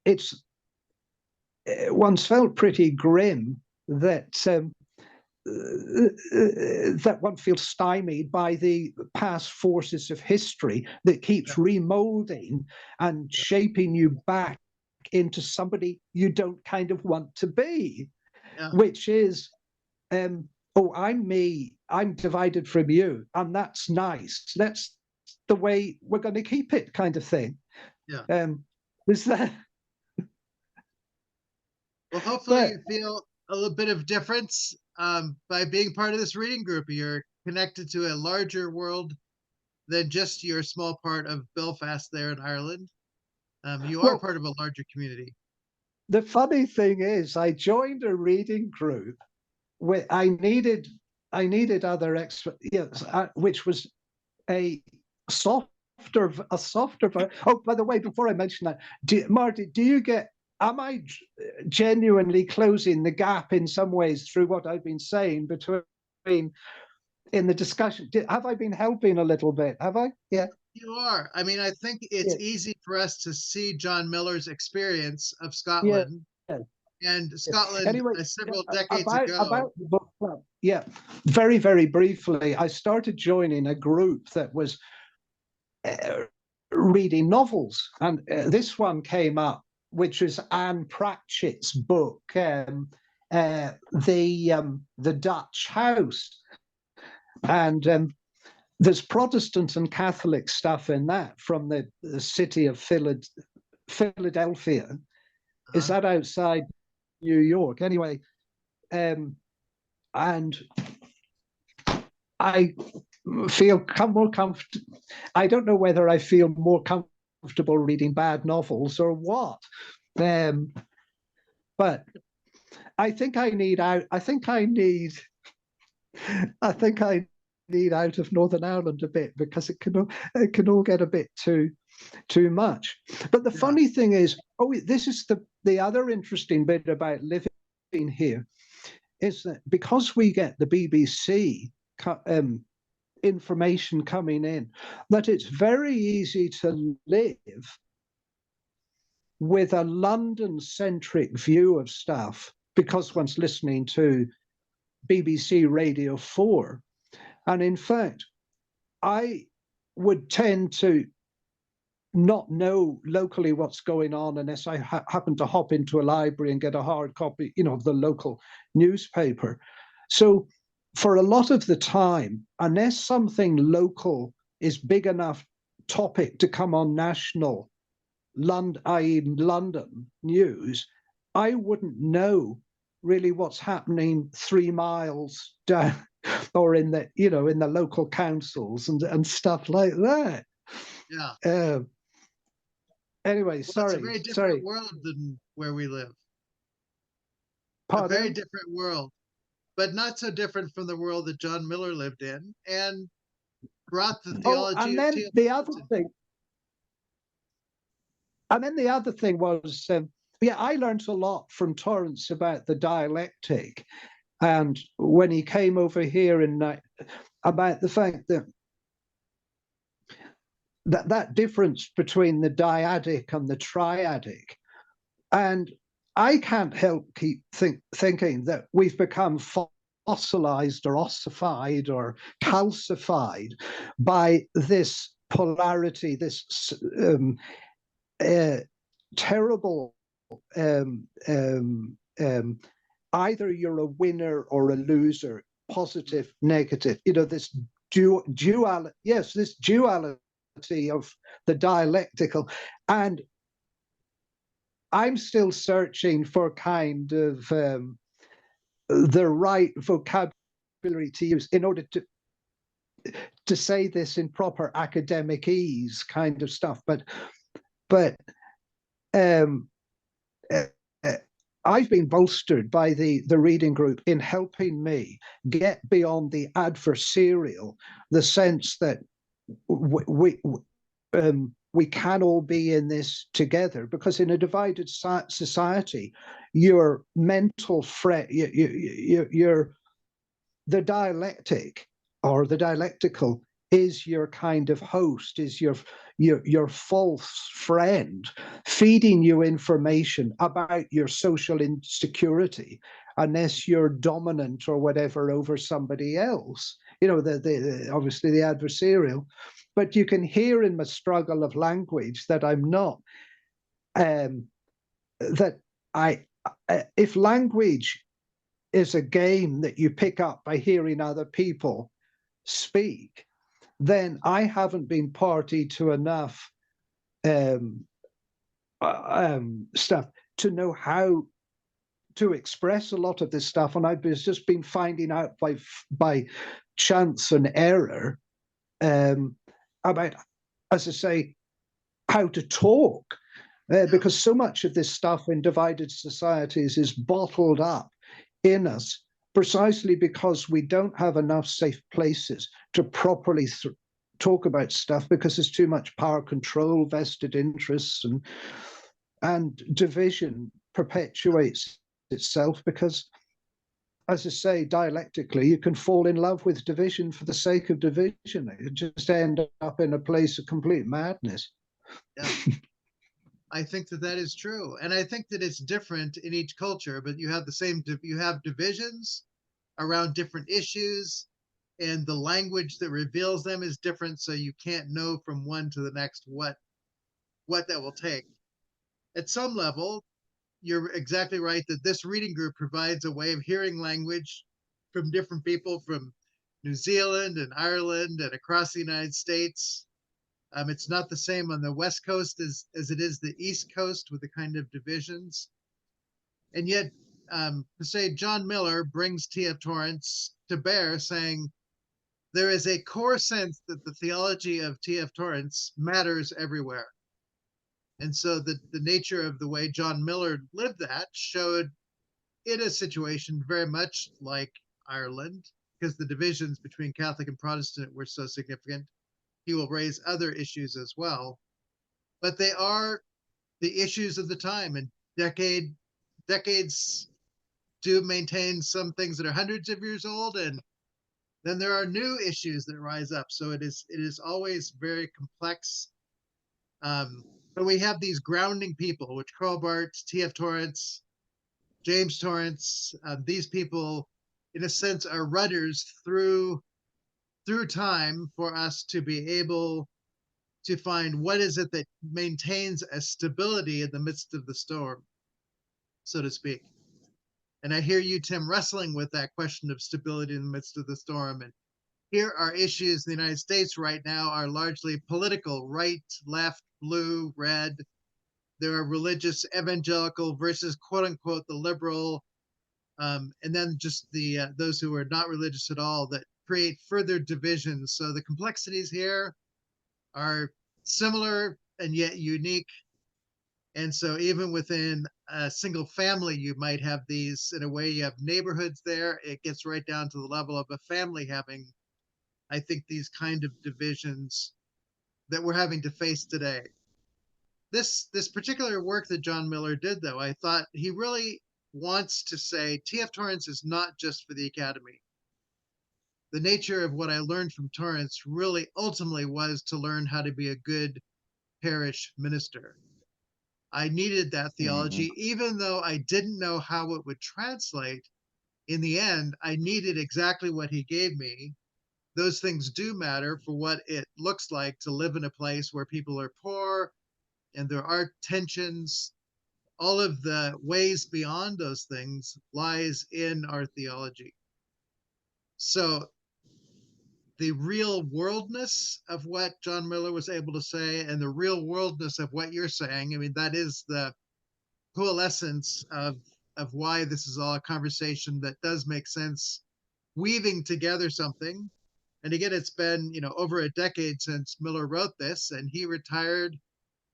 it's once felt pretty grim that that one feels stymied by the past forces of history that keeps remolding and shaping you back into somebody you don't kind of want to be, which is, oh, I'm me, I'm divided from you, and that's nice. That's the way we're going to keep it, kind of thing. Yeah. Is that? Well, hopefully you feel a little bit of difference by being part of this reading group. You're connected to a larger world than just your small part of Belfast there in Ireland. You are part of a larger community. The funny thing is, I joined a reading group where I needed other extra, yes, which was a softer. Oh, by the way, before I mention that, Marty, do you get? Am I genuinely closing the gap in some ways through what I've been saying between in the discussion? Have I been helping a little bit? Have I? Yeah. You are. I mean, I think it's easy for us to see John Miller's experience of Scotland. Yeah. And Scotland, anyway, several decades about the book club. Yeah, very, very briefly, I started joining a group that was reading novels, and this one came up, which is Anne Pratchett's book, the Dutch House, and there's Protestant and Catholic stuff in that from the city of Philadelphia. Is that outside New York? Anyway, and I feel more comfortable. I don't know whether I feel more comfortable reading bad novels or what. But I think I need out. I think I need out of Northern Ireland a bit, because it can all get a bit too much. But the funny thing is, this is the other interesting bit about living here, is that because we get the BBC information coming in, that it's very easy to live with a London-centric view of stuff, because one's listening to BBC Radio 4. And in fact, I would tend to not know locally what's going on unless I happen to hop into a library and get a hard copy, of the local newspaper. So for a lot of the time, unless something local is big enough topic to come on national London, i.e. London news, I wouldn't know really what's happening 3 miles down or in the, you know, in the local councils and stuff like that. Yeah. Anyway, Well, it's a sorry, very different sorry. world than where we live. A Pardon? very different world, but not so different from the world that John Miller lived in and brought the Oh, theology and of then T.F. the other Torrance. thing, and then the other thing was, yeah, I learned a lot from Torrance about the dialectic, and when he came over here about the fact that that difference between the dyadic and the triadic, and I can't help keep thinking that we've become fossilized or ossified or calcified by this polarity, this terrible either you're a winner or a loser, positive, negative, you know, this duality, yes, this duality of the dialectical. And I'm still searching for kind of the right vocabulary to use in order to say this in proper academic ease kind of stuff. But um, uh, I've been bolstered by the reading group in helping me get beyond the adversarial, the sense that we can all be in this together, because in a divided society, your mental the dialectic or the dialectical is your kind of host, is your false friend, feeding you information about your social insecurity, unless you're dominant or whatever over somebody else. You know, obviously the adversarial. But you can hear in my struggle of language that I'm not, that if language is a game that you pick up by hearing other people speak, then I haven't been party to enough stuff to know how to express a lot of this stuff. And I've just been finding out by chance and error about, as I say, how to talk, because so much of this stuff in divided societies is bottled up in us precisely because we don't have enough safe places to properly talk about stuff, because there's too much power control, vested interests, and division perpetuates itself, because, as I say, dialectically, you can fall in love with division for the sake of division. You just end up in a place of complete madness. Yeah. I think that is true. And I think that it's different in each culture, but you have the same, you have divisions around different issues, and the language that reveals them is different. So you can't know from one to the next what that will take. At some level, you're exactly right that this reading group provides a way of hearing language from different people from New Zealand and Ireland and across the United States. It's not the same on the West Coast as it is the East Coast with the kind of divisions. And yet, to say John Miller brings T.F. Torrance to bear, saying there is a core sense that the theology of T.F. Torrance matters everywhere. And so the nature of the way John Miller lived that showed in a situation very much like Ireland, because the divisions between Catholic and Protestant were so significant. He will raise other issues as well, but they are the issues of the time, and decades do maintain some things that are hundreds of years old, and then there are new issues that rise up. So it is always very complex. But we have these grounding people, which Karl Barth, T.F. Torrance, James Torrance, these people, in a sense, are rudders through time for us to be able to find what is it that maintains a stability in the midst of the storm, so to speak. And I hear you, Tim, wrestling with that question of stability in the midst of the storm. And here our issues in the United States right now are largely political, right, left, blue, red. There are religious evangelical versus quote unquote the liberal, and then just the those who are not religious at all that create further divisions. So the complexities here are similar and yet unique. And so even within a single family, you might have these in a way, you have neighborhoods there. It gets right down to the level of a family having, I think, these kind of divisions that we're having to face today. This particular work that John Miller did, though, I thought he really wants to say T.F. Torrance is not just for the academy. The nature of what I learned from Torrance really ultimately was to learn how to be a good parish minister. I needed that Mhm. theology, even though I didn't know how it would translate. In the end, I needed exactly what he gave me. Those things do matter for what it looks like to live in a place where people are poor and there are tensions. All of the ways beyond those things lies in our theology. So the real worldness of what John Miller was able to say and the real worldness of what you're saying, I mean, that is the coalescence of why this is all a conversation that does make sense, weaving together something. And again, it's been, over a decade since Miller wrote this, and he retired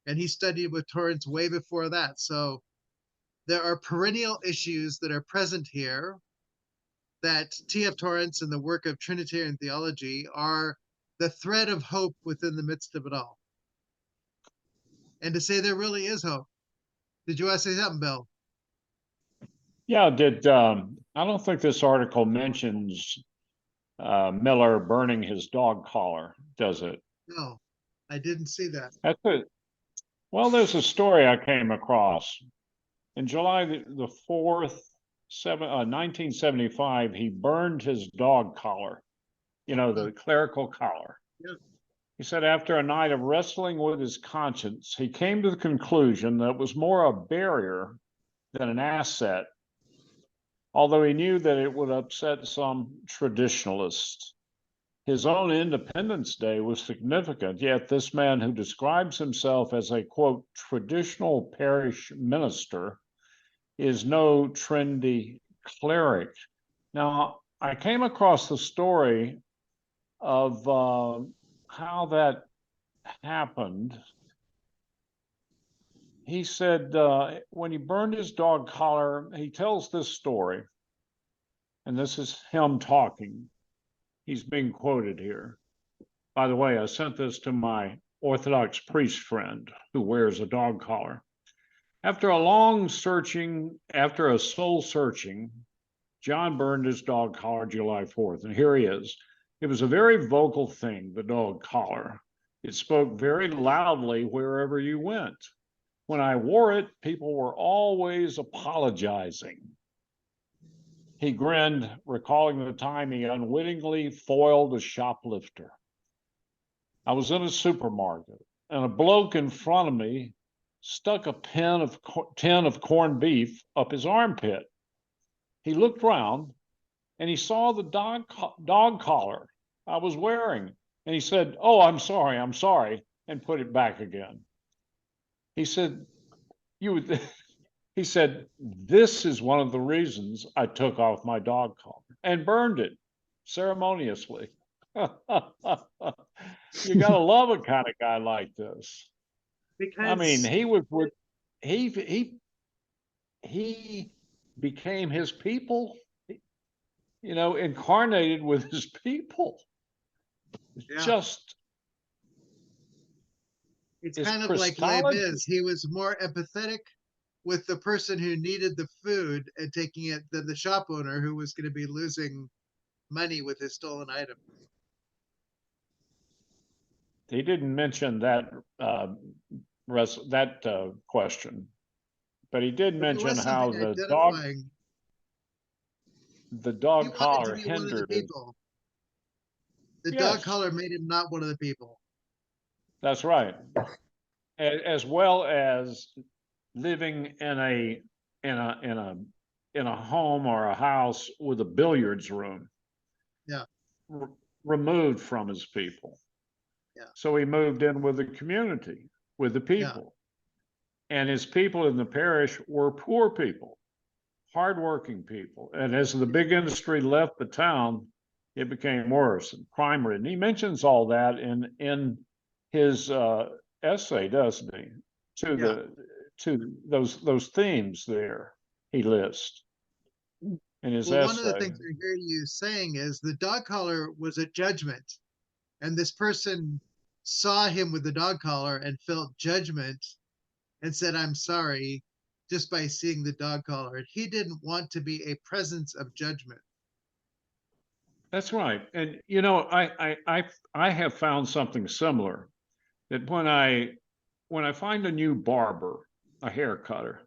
and he studied with Torrance way before that. So there are perennial issues that are present here that T.F. Torrance and the work of Trinitarian theology are the thread of hope within the midst of it all. And to say there really is hope. Did you want to say something, Bill? Yeah, I don't think this article mentions Miller burning his dog collar, does it? No, I didn't see that. That's it. Well, there's a story I came across. In July the 4th, 1975, he burned his dog collar, the clerical collar. Yeah. He said after a night of wrestling with his conscience, he came to the conclusion that it was more a barrier than an asset, although he knew that it would upset some traditionalists. His own Independence Day was significant, yet this man who describes himself as a, quote, traditional parish minister is no trendy cleric. Now, I came across the story of how that happened. He said when he burned his dog collar, he tells this story, and this is him talking. He's being quoted here. By the way, I sent this to my Orthodox priest friend who wears a dog collar. After a soul searching, John burned his dog collar July 4th, and here he is. It was a very vocal thing, the dog collar. It spoke very loudly wherever you went. When I wore it, people were always apologizing. He grinned, recalling the time he unwittingly foiled a shoplifter. I was in a supermarket, and a bloke in front of me stuck a tin of corned beef up his armpit. He looked round, and he saw the dog collar I was wearing, and he said, "Oh, I'm sorry," and put it back again. He said, he said, "This is one of the reasons I took off my dog collar and burned it ceremoniously." You gotta love a kind of guy like this. I mean, Because he became his people, incarnated with his people. yeah, Just it's is kind of like Les Christology. Mis. He was more empathetic with the person who needed the food and taking it than the shop owner who was going to be losing money with his stolen item. He didn't mention that question, but he did But there mention was something how identifying. the He dog wanted to collar be one of the hindered it. people. The dog Yes, collar made him not one of the people. that's right. As well as living in a home or a house with a billiards room. Yeah. removed from his people. Yeah. So he moved in with the community, with the people. And his people in the parish were poor people, hardworking people. And as the big industry left the town, it became worse and crime ridden. He mentions all that in his essay, doesn't he? To those themes there he lists in his Well, one of the essay. things I hear you saying is the dog collar was a judgment, and this person saw him with the dog collar and felt judgment and said, I'm sorry, just by seeing the dog collar. And he didn't want to be a presence of judgment. That's right. And you know, I have found something similar, that when I find a new barber, a hair cutter,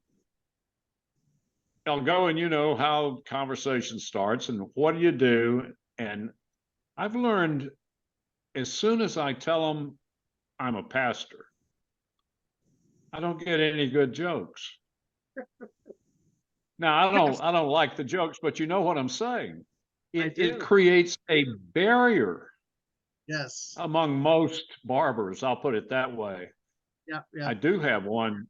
I'll go, and you know how conversation starts and what do you do? And I've learned, as soon as I tell them I'm a pastor, I don't get any good jokes. Now, I don't like the jokes, but you know what I'm saying. It creates a barrier Yes. among most barbers. I'll put it that way. Yeah. I do have one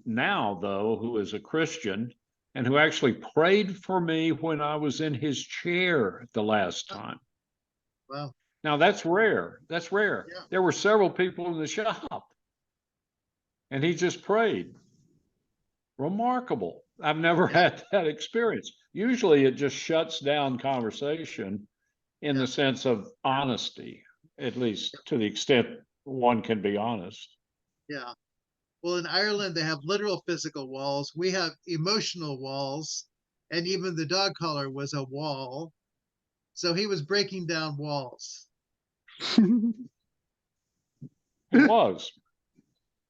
now, though, who is a Christian and who actually prayed for me when I was in his chair the last time. Wow. Now that's rare. That's rare. Yeah. There were several people in the shop, and he just prayed. Remarkable. I've never had that experience. Usually it just shuts down conversation in the sense of honesty, at least to the extent one can be honest. Yeah. Well, in Ireland, they have literal physical walls. We have emotional walls. And even the dog collar was a wall. So he was breaking down walls. He was,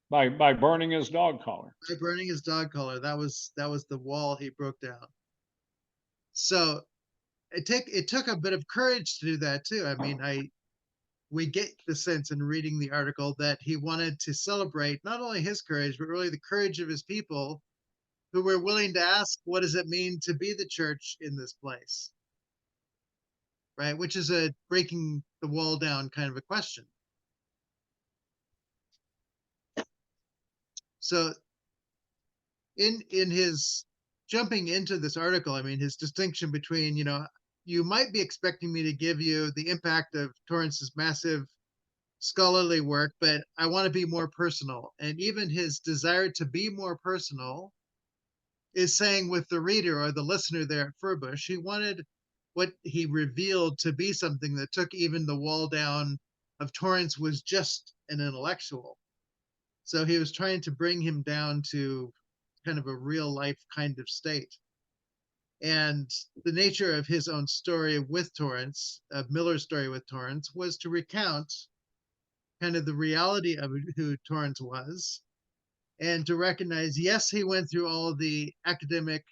by burning his dog collar. By burning his dog collar. That was the wall he broke down. So it took a bit of courage to do that too. I mean, we get the sense in reading the article that he wanted to celebrate not only his courage, but really the courage of his people who were willing to ask, what does it mean to be the church in this place? Right? Which is a breaking the wall down kind of a question. So in his jumping into this article, I mean, his distinction between, you might be expecting me to give you the impact of Torrance's massive scholarly work, but I want to be more personal. And even his desire to be more personal is saying with the reader or the listener there at Furbush, he wanted what he revealed to be something that took even the wall down of Torrance was just an intellectual. So he was trying to bring him down to kind of a real life kind of state. And the nature of his own story with Torrance, of Miller's story with Torrance, was to recount kind of the reality of who Torrance was and to recognize, yes, he went through all the academic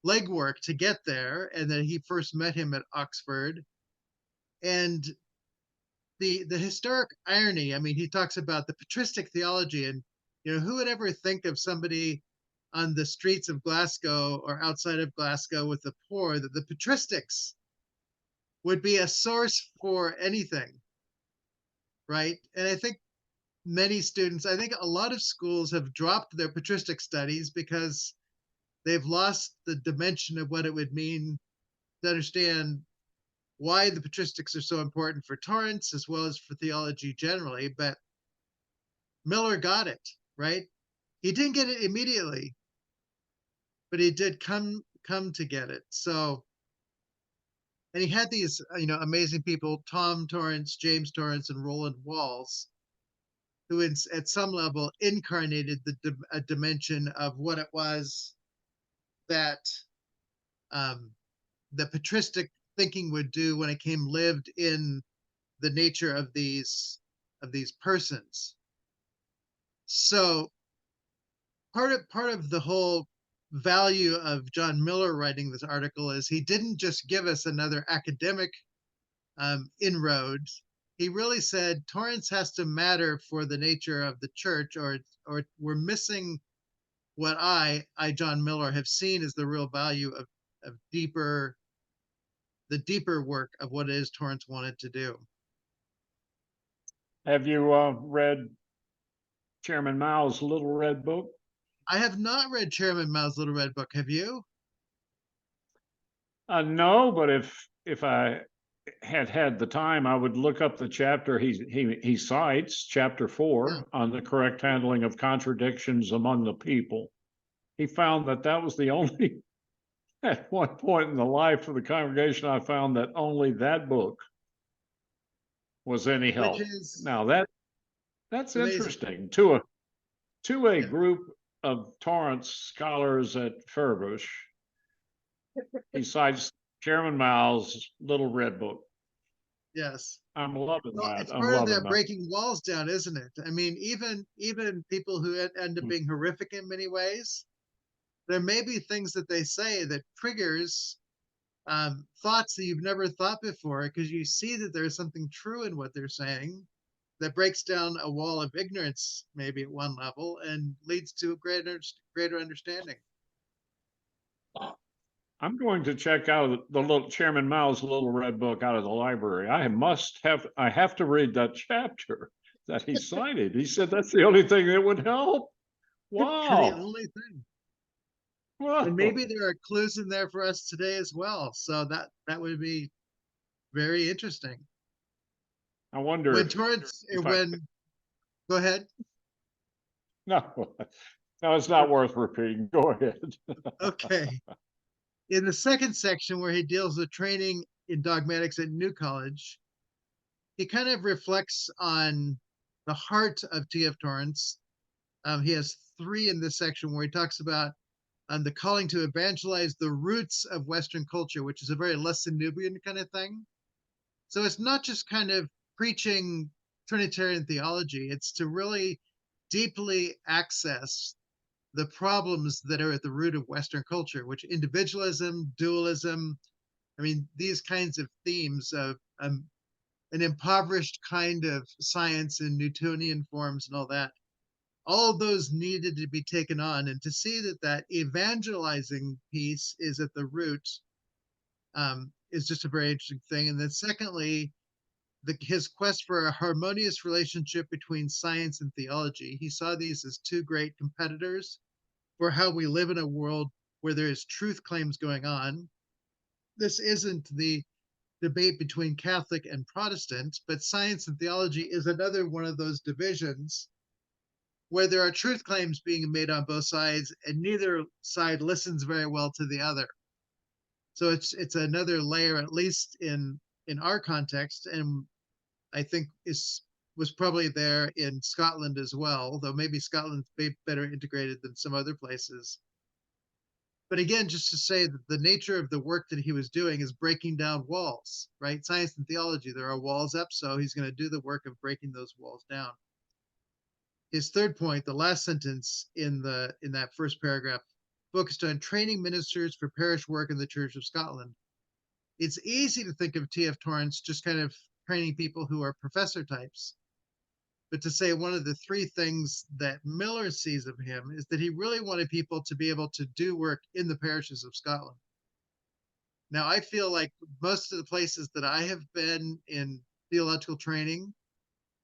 legwork to get there, and that he first met him at Oxford. And the historic irony, I mean, he talks about the patristic theology, and who would ever think of somebody on the streets of Glasgow or outside of Glasgow with the poor, that the patristics would be a source for anything, right? And I think many students, I think a lot of schools have dropped their patristic studies because they've lost the dimension of what it would mean to understand why the patristics are so important for Torrance as well as for theology generally. But Miller got it, right? He didn't get it immediately, but he did come to get it. So, and he had these, amazing people, Tom Torrance, James Torrance, and Roland Walls, who at some level incarnated a dimension of what it was that the patristic thinking would do when it lived in the nature of these persons. So part of the whole value of John Miller writing this article is he didn't just give us another academic inroad. He really said Torrance has to matter for the nature of the church, or we're missing what I John Miller, have seen as the real value of deeper the deeper work of what it is Torrance wanted to do. Have you read Chairman Mao's Little Red Book? I have not read Chairman Mao's Little Red Book. Have you? No, but if I had the time, I would look up the chapter he cites, chapter 4, Yeah. on the correct handling of contradictions among the people. He found that was the only, at one point in the life of the congregation, I found that only that book was any help. Which is Now that's amazing. interesting to a Yeah. group of Torrance scholars at Furbush. He cites Chairman Mao's Little Red Book. Yes. I'm loving Well, that. it's I'm part of loving that that. breaking walls down, isn't it? I mean, even people who end up being horrific in many ways, there may be things that they say that triggers thoughts that you've never thought before, because you see that there's something true in what they're saying that breaks down a wall of ignorance, maybe at one level, and leads to a greater understanding. I'm going to check out the little Chairman Mao's Little Red Book out of the library. I have to read that chapter that he cited. He said that's the only thing that would help. The Wow. only thing. Wow. And maybe there are clues in there for us today as well. So that would be very interesting. I wonder When Torrance, go ahead. No, it's not worth repeating. Go ahead. Okay. In the second section where he deals with training in dogmatics at New College, he kind of reflects on the heart of T.F. Torrance. He has 3 in this section where he talks about the calling to evangelize the roots of Western culture, which is a very Lessonian kind of thing. So it's not just kind of preaching Trinitarian theology, it's to really deeply access the problems that are at the root of Western culture, which individualism, dualism, I mean, these kinds of themes of an impoverished kind of science in Newtonian forms and all those needed to be taken on. And to see that evangelizing piece is at the root is just a very interesting thing. And then secondly, his quest for a harmonious relationship between science and theology. He saw these as 2 great competitors for how we live in a world where there is truth claims going on. This isn't the debate between Catholic and Protestant, but science and theology is another one of those divisions where there are truth claims being made on both sides, and neither side listens very well to the other. So it's another layer, at least in our context, and I think was probably there in Scotland as well, though maybe Scotland's better integrated than some other places. But again, just to say that the nature of the work that he was doing is breaking down walls, right? Science and theology, there are walls up, so he's going to do the work of breaking those walls down. His third point, the last sentence in that first paragraph, focused on training ministers for parish work in the Church of Scotland. It's easy to think of T.F. Torrance just kind of training people who are professor types. But to say one of the 3 things that Miller sees of him is that he really wanted people to be able to do work in the parishes of Scotland. Now, I feel like most of the places that I have been in theological training,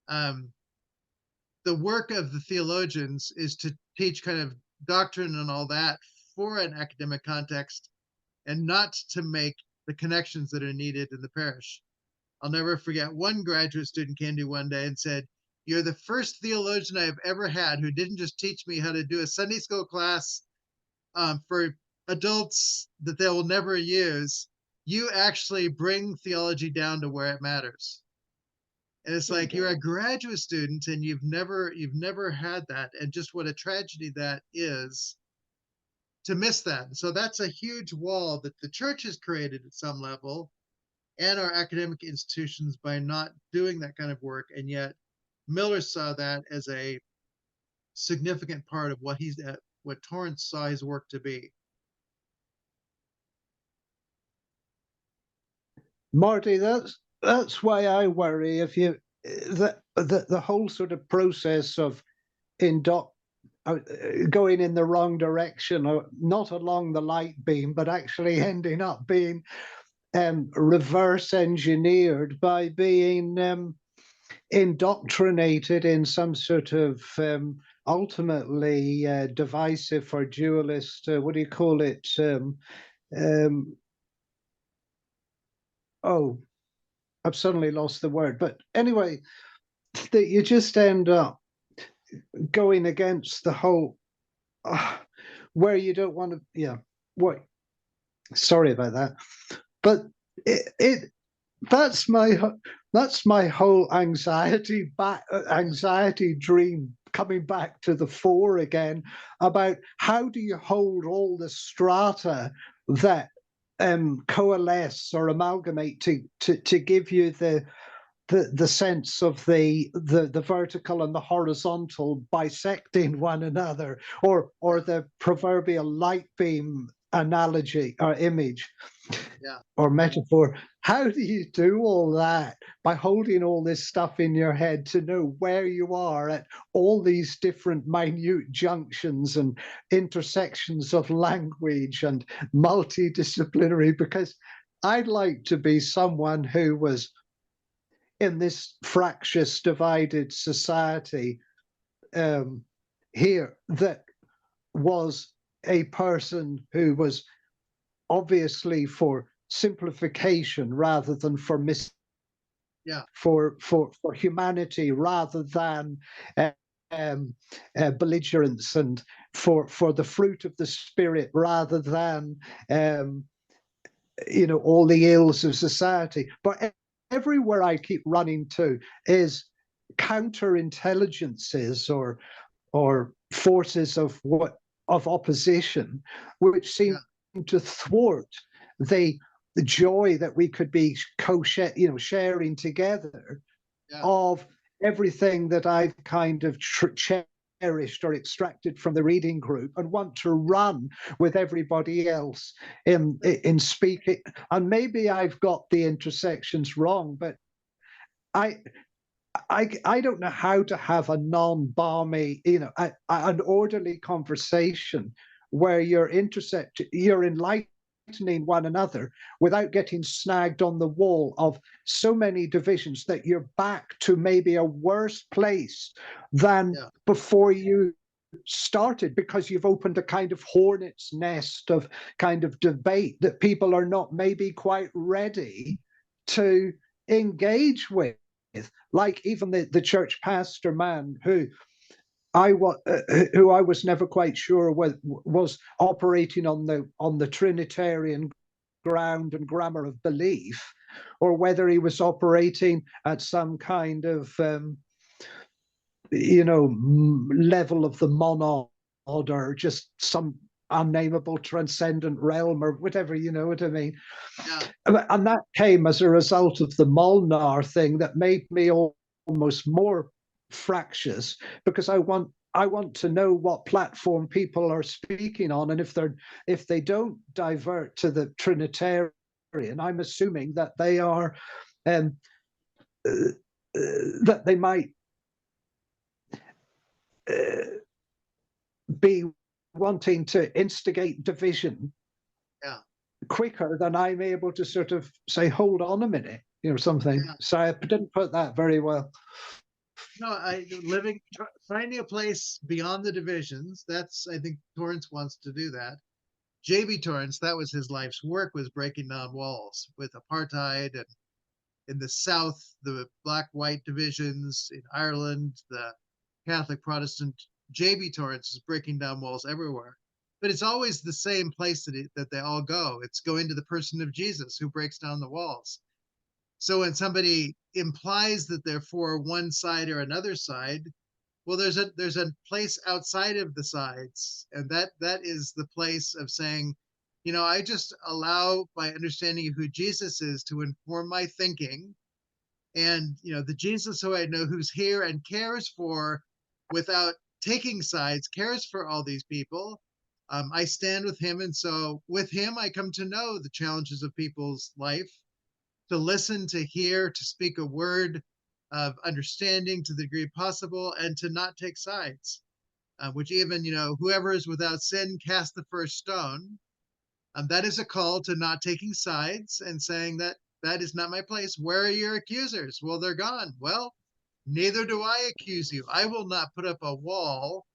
the work of the theologians is to teach kind of doctrine and all that for an academic context and not to make the connections that are needed in the parish. I'll never forget one graduate student came to me one day and said, "You're the first theologian I've ever had who didn't just teach me how to do a Sunday school class for adults that they will never use. You actually bring theology down to where it matters." And it's like you're a graduate student and you've never had that, and just what a tragedy that is to miss that. So that's a huge wall that the church has created at some level, and our academic institutions, by not doing that kind of work. And yet Miller saw that as a significant part of what Torrance saw his work to be. Marty, that's why I worry if you the whole sort of process of going in the wrong direction, or not along the light beam, but actually ending up being reverse engineered by being indoctrinated in some sort of ultimately divisive or dualist, what do you call it? Oh, I've suddenly lost the word. But anyway, that you just end up going against the whole, where you don't want to, yeah, what, sorry about that. But that's my whole anxiety dream coming back to the fore again, about how do you hold all the strata that coalesce or amalgamate to give you the sense of the vertical and the horizontal bisecting one another, or the proverbial light beam analogy or image, or metaphor. How do you do all that by holding all this stuff in your head to know where you are at all these different minute junctions and intersections of language and multidisciplinary? Because I'd like to be someone who was in this fractious, divided society here, that was a person who was obviously for simplification rather than for for humanity rather than belligerence, and for the fruit of the spirit rather than all the ills of society. But everywhere I keep running to is counterintelligences or forces of opposition, which seem to thwart the joy that we could be sharing together of everything that I've kind of cherished or extracted from the reading group, and want to run with everybody else in speaking. And maybe I've got the intersections wrong, but I don't know how to have a non-balmy, an orderly conversation where you're enlightening one another without getting snagged on the wall of so many divisions that you're back to maybe a worse place than before you started, because you've opened a kind of hornet's nest of kind of debate that people are not maybe quite ready to engage with. Like even the church pastor man who I was never quite sure was operating on the Trinitarian ground and grammar of belief, or whether he was operating at some kind of level of the monad, or just some unnameable transcendent realm, or whatever, you know what I mean? And that came as a result of the Molnar thing that made me almost more fractious, because I want to know what platform people are speaking on, and if they don't divert to the Trinitarian, I'm assuming that they are that they might be wanting to instigate division quicker than I'm able to sort of say, hold on a minute, something. So I didn't put that very well. No, finding a place beyond the divisions. That's, I think Torrance wants to do that. J.B. Torrance, that was his life's work, was breaking down walls with apartheid, and in the South, the black-white divisions, in Ireland, the Catholic Protestant. J.B. Torrance is breaking down walls everywhere. But it's always the same place that they all go. It's going to the person of Jesus who breaks down the walls. So when somebody implies that they're for one side or another side, well, there's a place outside of the sides, and that is the place of saying, I just allow my understanding of who Jesus is to inform my thinking, and the Jesus who I know, who's here and cares for, without taking sides, cares for all these people. I stand with him, and so with him I come to know the challenges of people's life, to listen, to hear, to speak a word of understanding to the degree possible, and to not take sides, which even, whoever is without sin cast the first stone. That is a call to not taking sides and saying that that is not my place. Where are your accusers? Well, they're gone. Well, neither do I accuse you. I will not put up a wall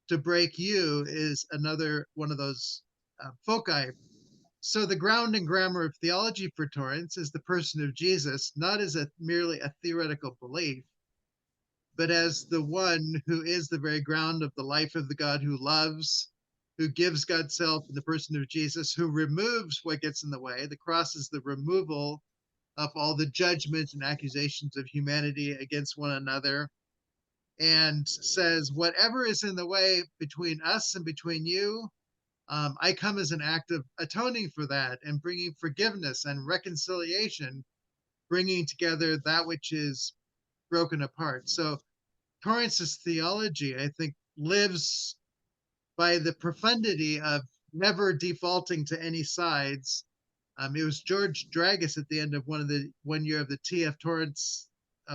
to break you, is another one of those foci. So the ground and grammar of theology for Torrance is the person of Jesus, not as merely a theoretical belief, but as the one who is the very ground of the life of the God who loves, who gives God's self in the person of Jesus, who removes what gets in the way. The cross is the removal of all the judgments and accusations of humanity against one another, and says, whatever is in the way between us and between you, I come as an act of atoning for that and bringing forgiveness and reconciliation, bringing together that which is broken apart. So Torrance's theology, I think, lives by the profundity of never defaulting to any sides. It was George Dragas at the end of one year of the T.F. Torrance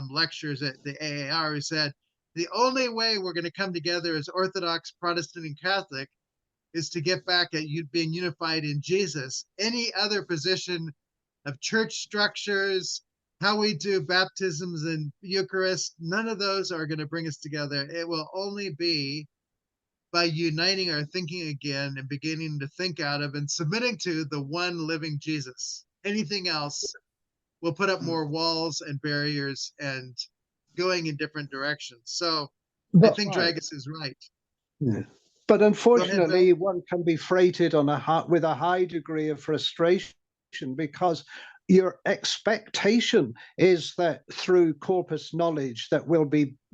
lectures at the AAR who said, the only way we're going to come together as Orthodox, Protestant, and Catholic is to get back at you being unified in Jesus. Any other position of church structures, how we do baptisms and Eucharist, none of those are going to bring us together. It will only be by uniting our thinking again and beginning to think out of and submitting to the one living Jesus. Anything else will put up more walls and barriers and going in different directions. So I think Dragas is right. Yeah. But unfortunately, one can be freighted on with a high degree of frustration, because your expectation is that through corpus knowledge that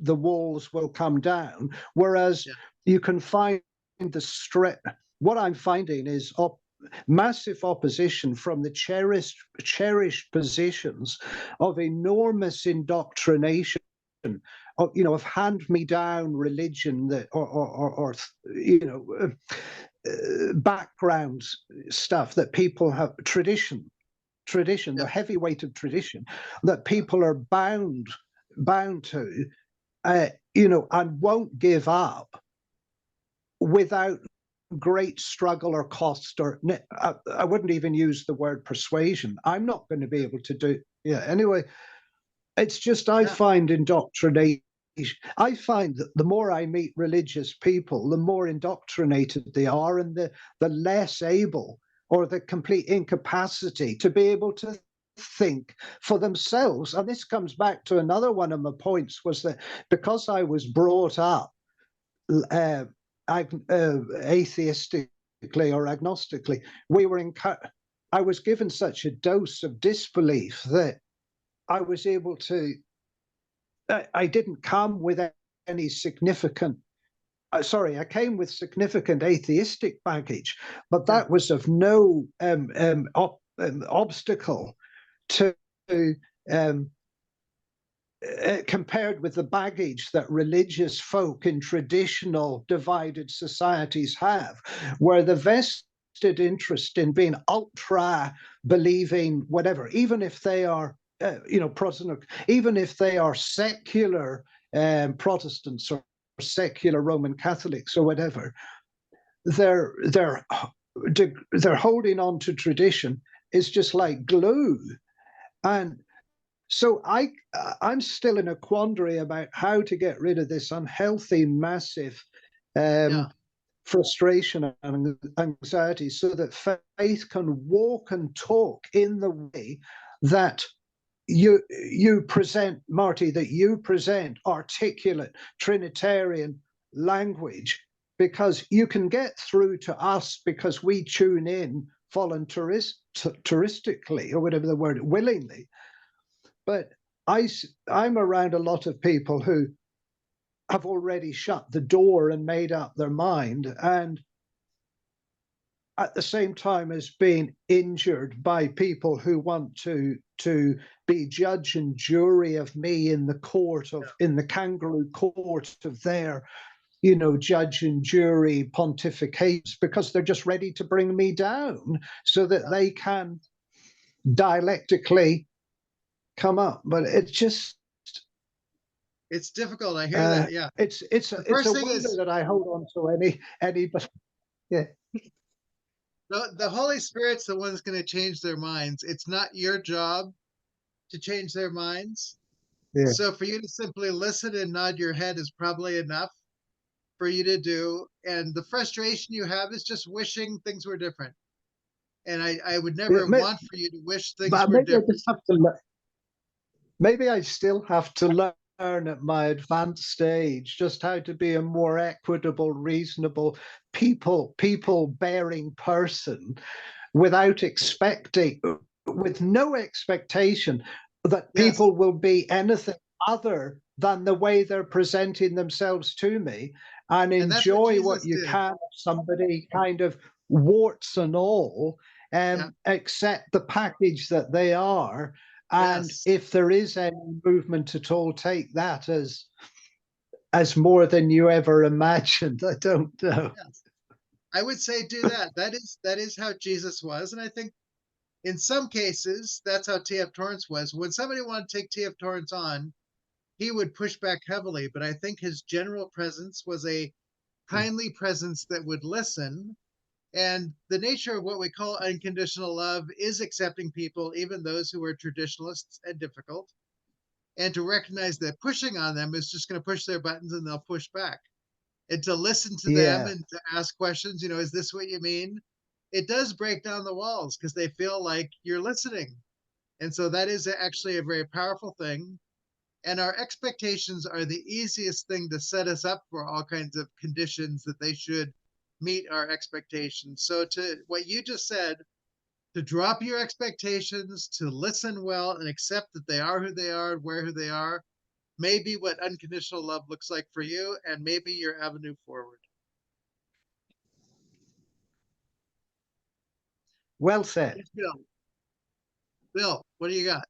the walls will come down, whereas you can find what I'm finding is massive opposition from the cherished positions of enormous indoctrination of hand-me-down religion that or background stuff that people have, tradition, the heavy weight of tradition that people are bound to, and won't give up without great struggle or cost, or I wouldn't even use the word persuasion. I'm not going to be able to do. Anyway, it's just I find indoctrination. I find that the more I meet religious people, the more indoctrinated they are, and the less able, or the complete incapacity to be able to think for themselves. And this comes back to another one of my points, was that because I was brought up atheistically or agnostically, I was given such a dose of disbelief that I was able to, I didn't come with any significant, I came with significant atheistic baggage, but that was of no obstacle to, compared with the baggage that religious folk in traditional divided societies have, where the vested interest in being ultra believing whatever, even if they are Protestant, even if they are secular Protestants or secular Roman Catholics or whatever, they're holding on to tradition is just like glue. And so I'm still in a quandary about how to get rid of this unhealthy, massive frustration and anxiety, so that faith can walk and talk in the way that you present, Marty, that you present articulate Trinitarian language, because you can get through to us because we tune in voluntaristically, or whatever the word, willingly. But I'm around a lot of people who have already shut the door and made up their mind, and at the same time as being injured by people who want to be judge and jury of me in the court of, in the kangaroo court of their, judge and jury pontificates, because they're just ready to bring me down so that they can dialectically come up. But it's difficult. I hear that. Yeah. It's a wonder that I hold on to any, but yeah. The Holy Spirit's the one that's going to change their minds. It's not your job to change their minds. Yeah. So for you to simply listen and nod your head is probably enough for you to do. And the frustration you have is just wishing things were different. And I would never want for you to wish things But were maybe I different. just have to maybe I still have to learn at my advanced stage just how to be a more equitable, reasonable, people bearing person without expecting, with no expectation that Yes. people will be anything other than the way they're presenting themselves to me, and And that's what enjoy what Jesus you did. can of somebody kind of warts and all, Yeah. accept the package that they are. And Yes. if there is any movement at all, take that as more than you ever imagined. I don't know. Yes. I would say do that. That is how Jesus was. And I think in some cases, that's how T.F. Torrance was. When somebody wanted to take T.F. Torrance on, he would push back heavily. But I think his general presence was a kindly presence that would listen. And the nature of what we call unconditional love is accepting people, even those who are traditionalists and difficult, and to recognize that pushing on them is just going to push their buttons and they'll push back. And to listen to them Yeah. and to ask questions, is this what you mean? It does break down the walls because they feel like you're listening. And so that is actually a very powerful thing. And our expectations are the easiest thing to set us up for all kinds of conditions that they should meet our expectations. So to what you just said, to drop your expectations, to listen well and accept that they are who they are and where who they are, may be what unconditional love looks like for you and maybe your avenue forward. Well said. Bill. Bill, what do you got?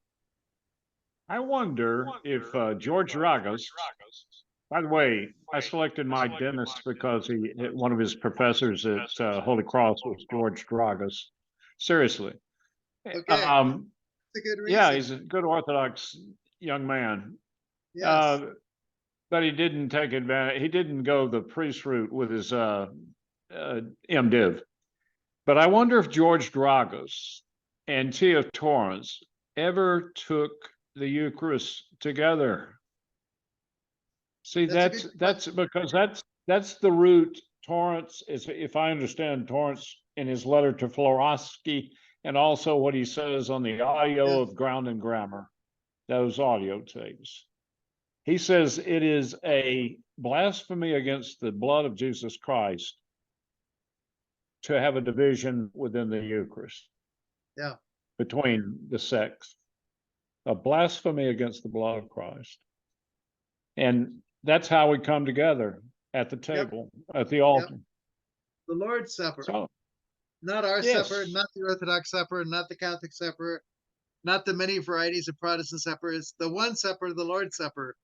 I wonder if George Dragos, by the way, I selected my dentist because one of his professors at Holy Cross was George Dragos. Seriously. Okay. That's a good reason. Yeah, he's a good Orthodox young man. Yes. But he didn't take advantage. He didn't go the priest route with his MDiv. But I wonder if George Dragos and T.F. Torrance ever took the Eucharist together. See, that's because that's the route Torrance is. If I understand Torrance in his letter to Florowski, and also what he says on the audio of Ground and Grammar, those audio tapes. He says it is a blasphemy against the blood of Jesus Christ to have a division within the Eucharist. Yeah. Between the sects. A blasphemy against the blood of Christ. And that's how we come together at the table, at the altar. The Lord's Supper. So, not our supper, not the Orthodox supper, not the Catholic supper, not the many varieties of Protestant suppers. The one supper, the Lord's Supper.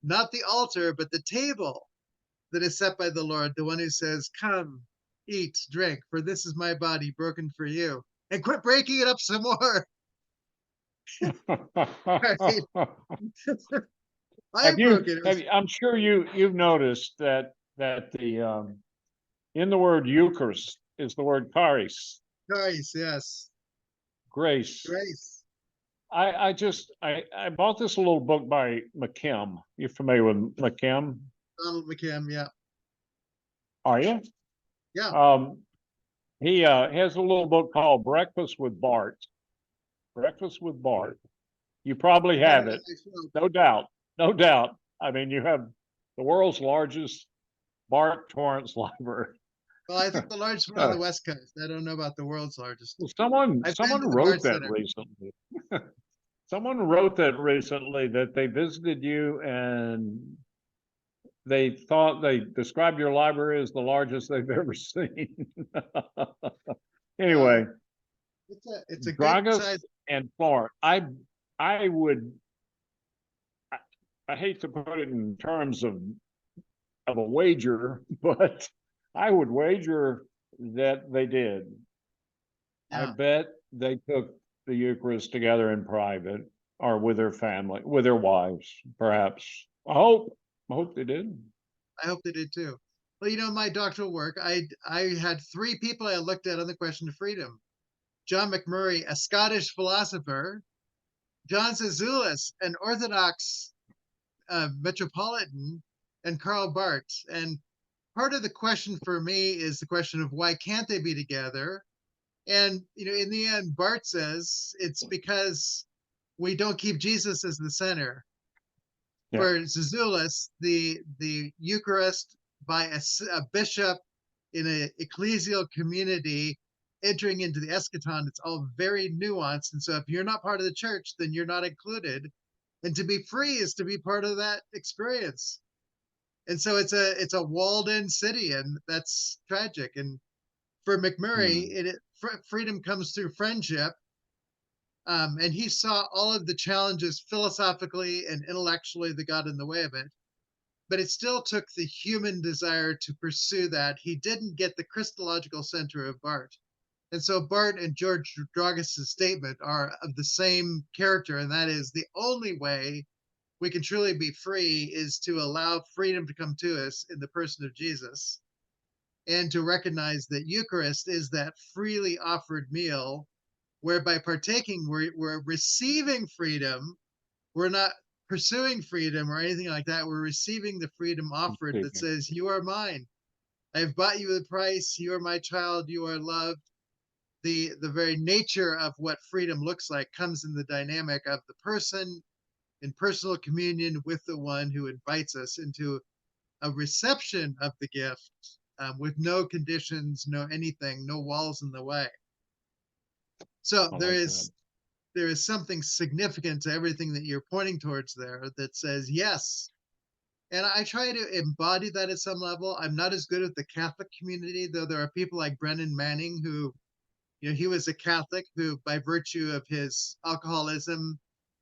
Not the altar, but the table that is set by the Lord, the one who says, come, eat, drink, for this is my body broken for you. And quit breaking it up some more. I'm sure you've noticed that the in the word Eucharist is the word charis. Charis, yes. Grace. Grace. I bought this little book by McKim. You familiar with McKim? Donald McKim, yeah. Are you? Yeah. He has a little book called Breakfast with Bart. Breakfast with Bart. You probably have it. No doubt. No doubt. I mean, you have the world's largest Bart Torrance library. Well, I think the largest one on the West Coast. I don't know about the world's largest. Well, someone wrote that recently. Someone wrote that recently that they visited you and they thought they described your library as the largest they've ever seen. Anyway, it's a Dragos good size. And Florence. I hate to put it in terms of a wager, but I would wager that they did. Yeah. I bet they took the Eucharist together in private or with their family, with their wives, perhaps. I hope they did. I hope they did too. Well, my doctoral work, I had three people I looked at on the question of freedom. John McMurray, a Scottish philosopher, John Zazoulis, an Orthodox metropolitan, and Karl Barth. And part of the question for me is the question of why can't they be together? And in the end, Barth says it's because we don't keep Jesus as the center. Yeah. For Zazoulis, the Eucharist by a bishop in an ecclesial community entering into the eschaton, it's all very nuanced. And so if you're not part of the church, then you're not included. And to be free is to be part of that experience. And so it's a walled in city, and that's tragic. And for McMurray, freedom comes through friendship. And he saw all of the challenges philosophically and intellectually that got in the way of it. But it still took the human desire to pursue that. He didn't get the Christological center of Barth. And so Barth and George Dragas' statement are of the same character, and that is the only way we can truly be free is to allow freedom to come to us in the person of Jesus, and to recognize that Eucharist is that freely offered meal where by partaking, we're receiving freedom. We're not pursuing freedom or anything like that. We're receiving the freedom offered that says, you are mine. I have bought you with a price. You are my child. You are loved. The very nature of what freedom looks like comes in the dynamic of the person in personal communion with the one who invites us into a reception of the gift, with no conditions, no anything, no walls in the way. So there is something significant to everything that you're pointing towards there that says yes. And I try to embody that at some level. I'm not as good at the Catholic community, though there are people like Brennan Manning who, he was a Catholic who, by virtue of his alcoholism,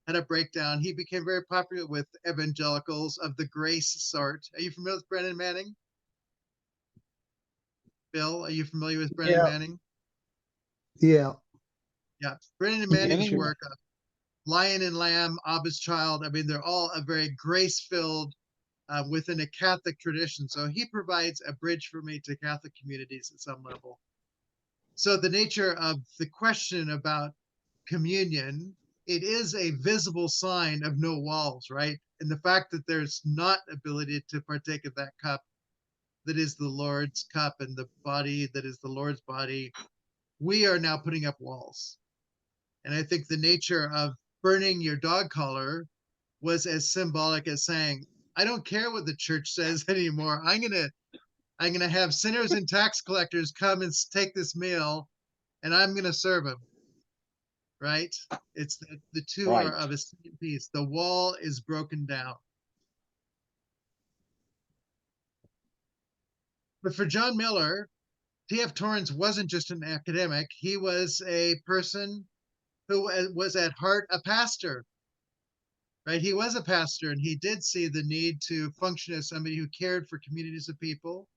had a breakdown. He became very popular with evangelicals of the grace sort. Are you familiar with Brennan Manning? Bill, are you familiar with Brennan Manning? Yeah. Yeah. Brennan Manning's work, Lion and Lamb, Abba's Child, I mean, they're all a very grace-filled within a Catholic tradition. So he provides a bridge for me to Catholic communities at some level. So the nature of the question about communion, it is a visible sign of no walls, right? And the fact that there's not ability to partake of that cup that is the Lord's cup and the body that is the Lord's body, we are now putting up walls. And I think the nature of burning your dog collar was as symbolic as saying, I don't care what the church says anymore. I'm gonna have sinners and tax collectors come and take this meal, and I'm gonna serve them. Right? It's the two are of a same piece. The wall is broken down. But for John Miller, T.F. Torrance wasn't just an academic. He was a person who was at heart a pastor. Right? He was a pastor, and he did see the need to function as somebody who cared for communities of people.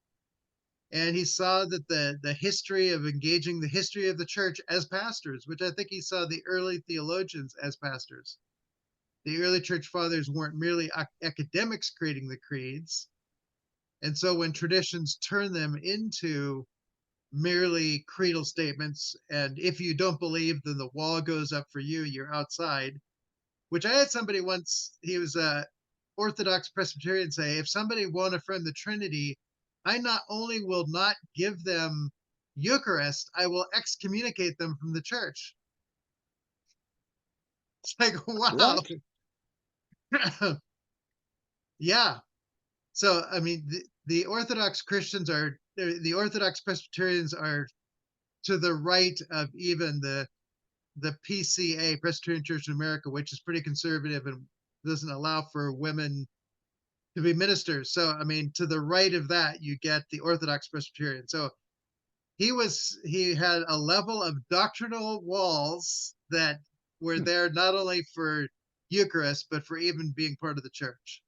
And he saw that the history of engaging the history of the church as pastors, which I think he saw the early theologians as pastors. The early church fathers weren't merely academics creating the creeds. And so when traditions turn them into merely creedal statements, and if you don't believe, then the wall goes up for you, you're outside. Which I had somebody once, he was a Orthodox Presbyterian, say, if somebody won't affirm the Trinity, I not only will not give them Eucharist, I will excommunicate them from the church. It's like, wow. Yeah. So, I mean, the Orthodox Christians the Orthodox Presbyterians are to the right of even the PCA, Presbyterian Church in America, which is pretty conservative and doesn't allow for women to be ministers. So, I mean, to the right of that, you get the Orthodox Presbyterian. So he had a level of doctrinal walls that were there not only for Eucharist, but for even being part of the church.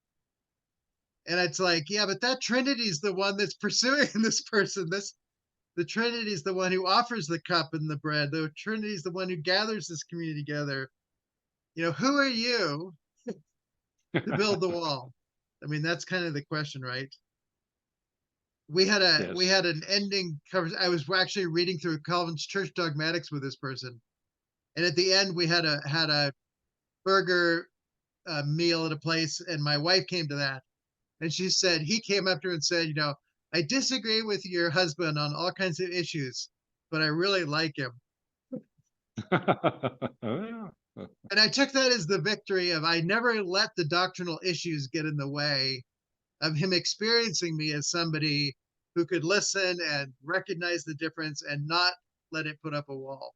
And it's like, yeah, but that Trinity is the one that's pursuing this person. The Trinity is the one who offers the cup and the bread. The Trinity is the one who gathers this community together. Who are you to build the wall? I mean, that's kind of the question, right? we had Yes. an ending cover. I was actually reading through Calvin's Church Dogmatics with this person, and at the end we had a burger meal at a place, and my wife came to that, and she said he came up to her and said, I disagree with your husband on all kinds of issues, but I really like him. Yeah. And I took that as the victory of I never let the doctrinal issues get in the way of him experiencing me as somebody who could listen and recognize the difference and not let it put up a wall.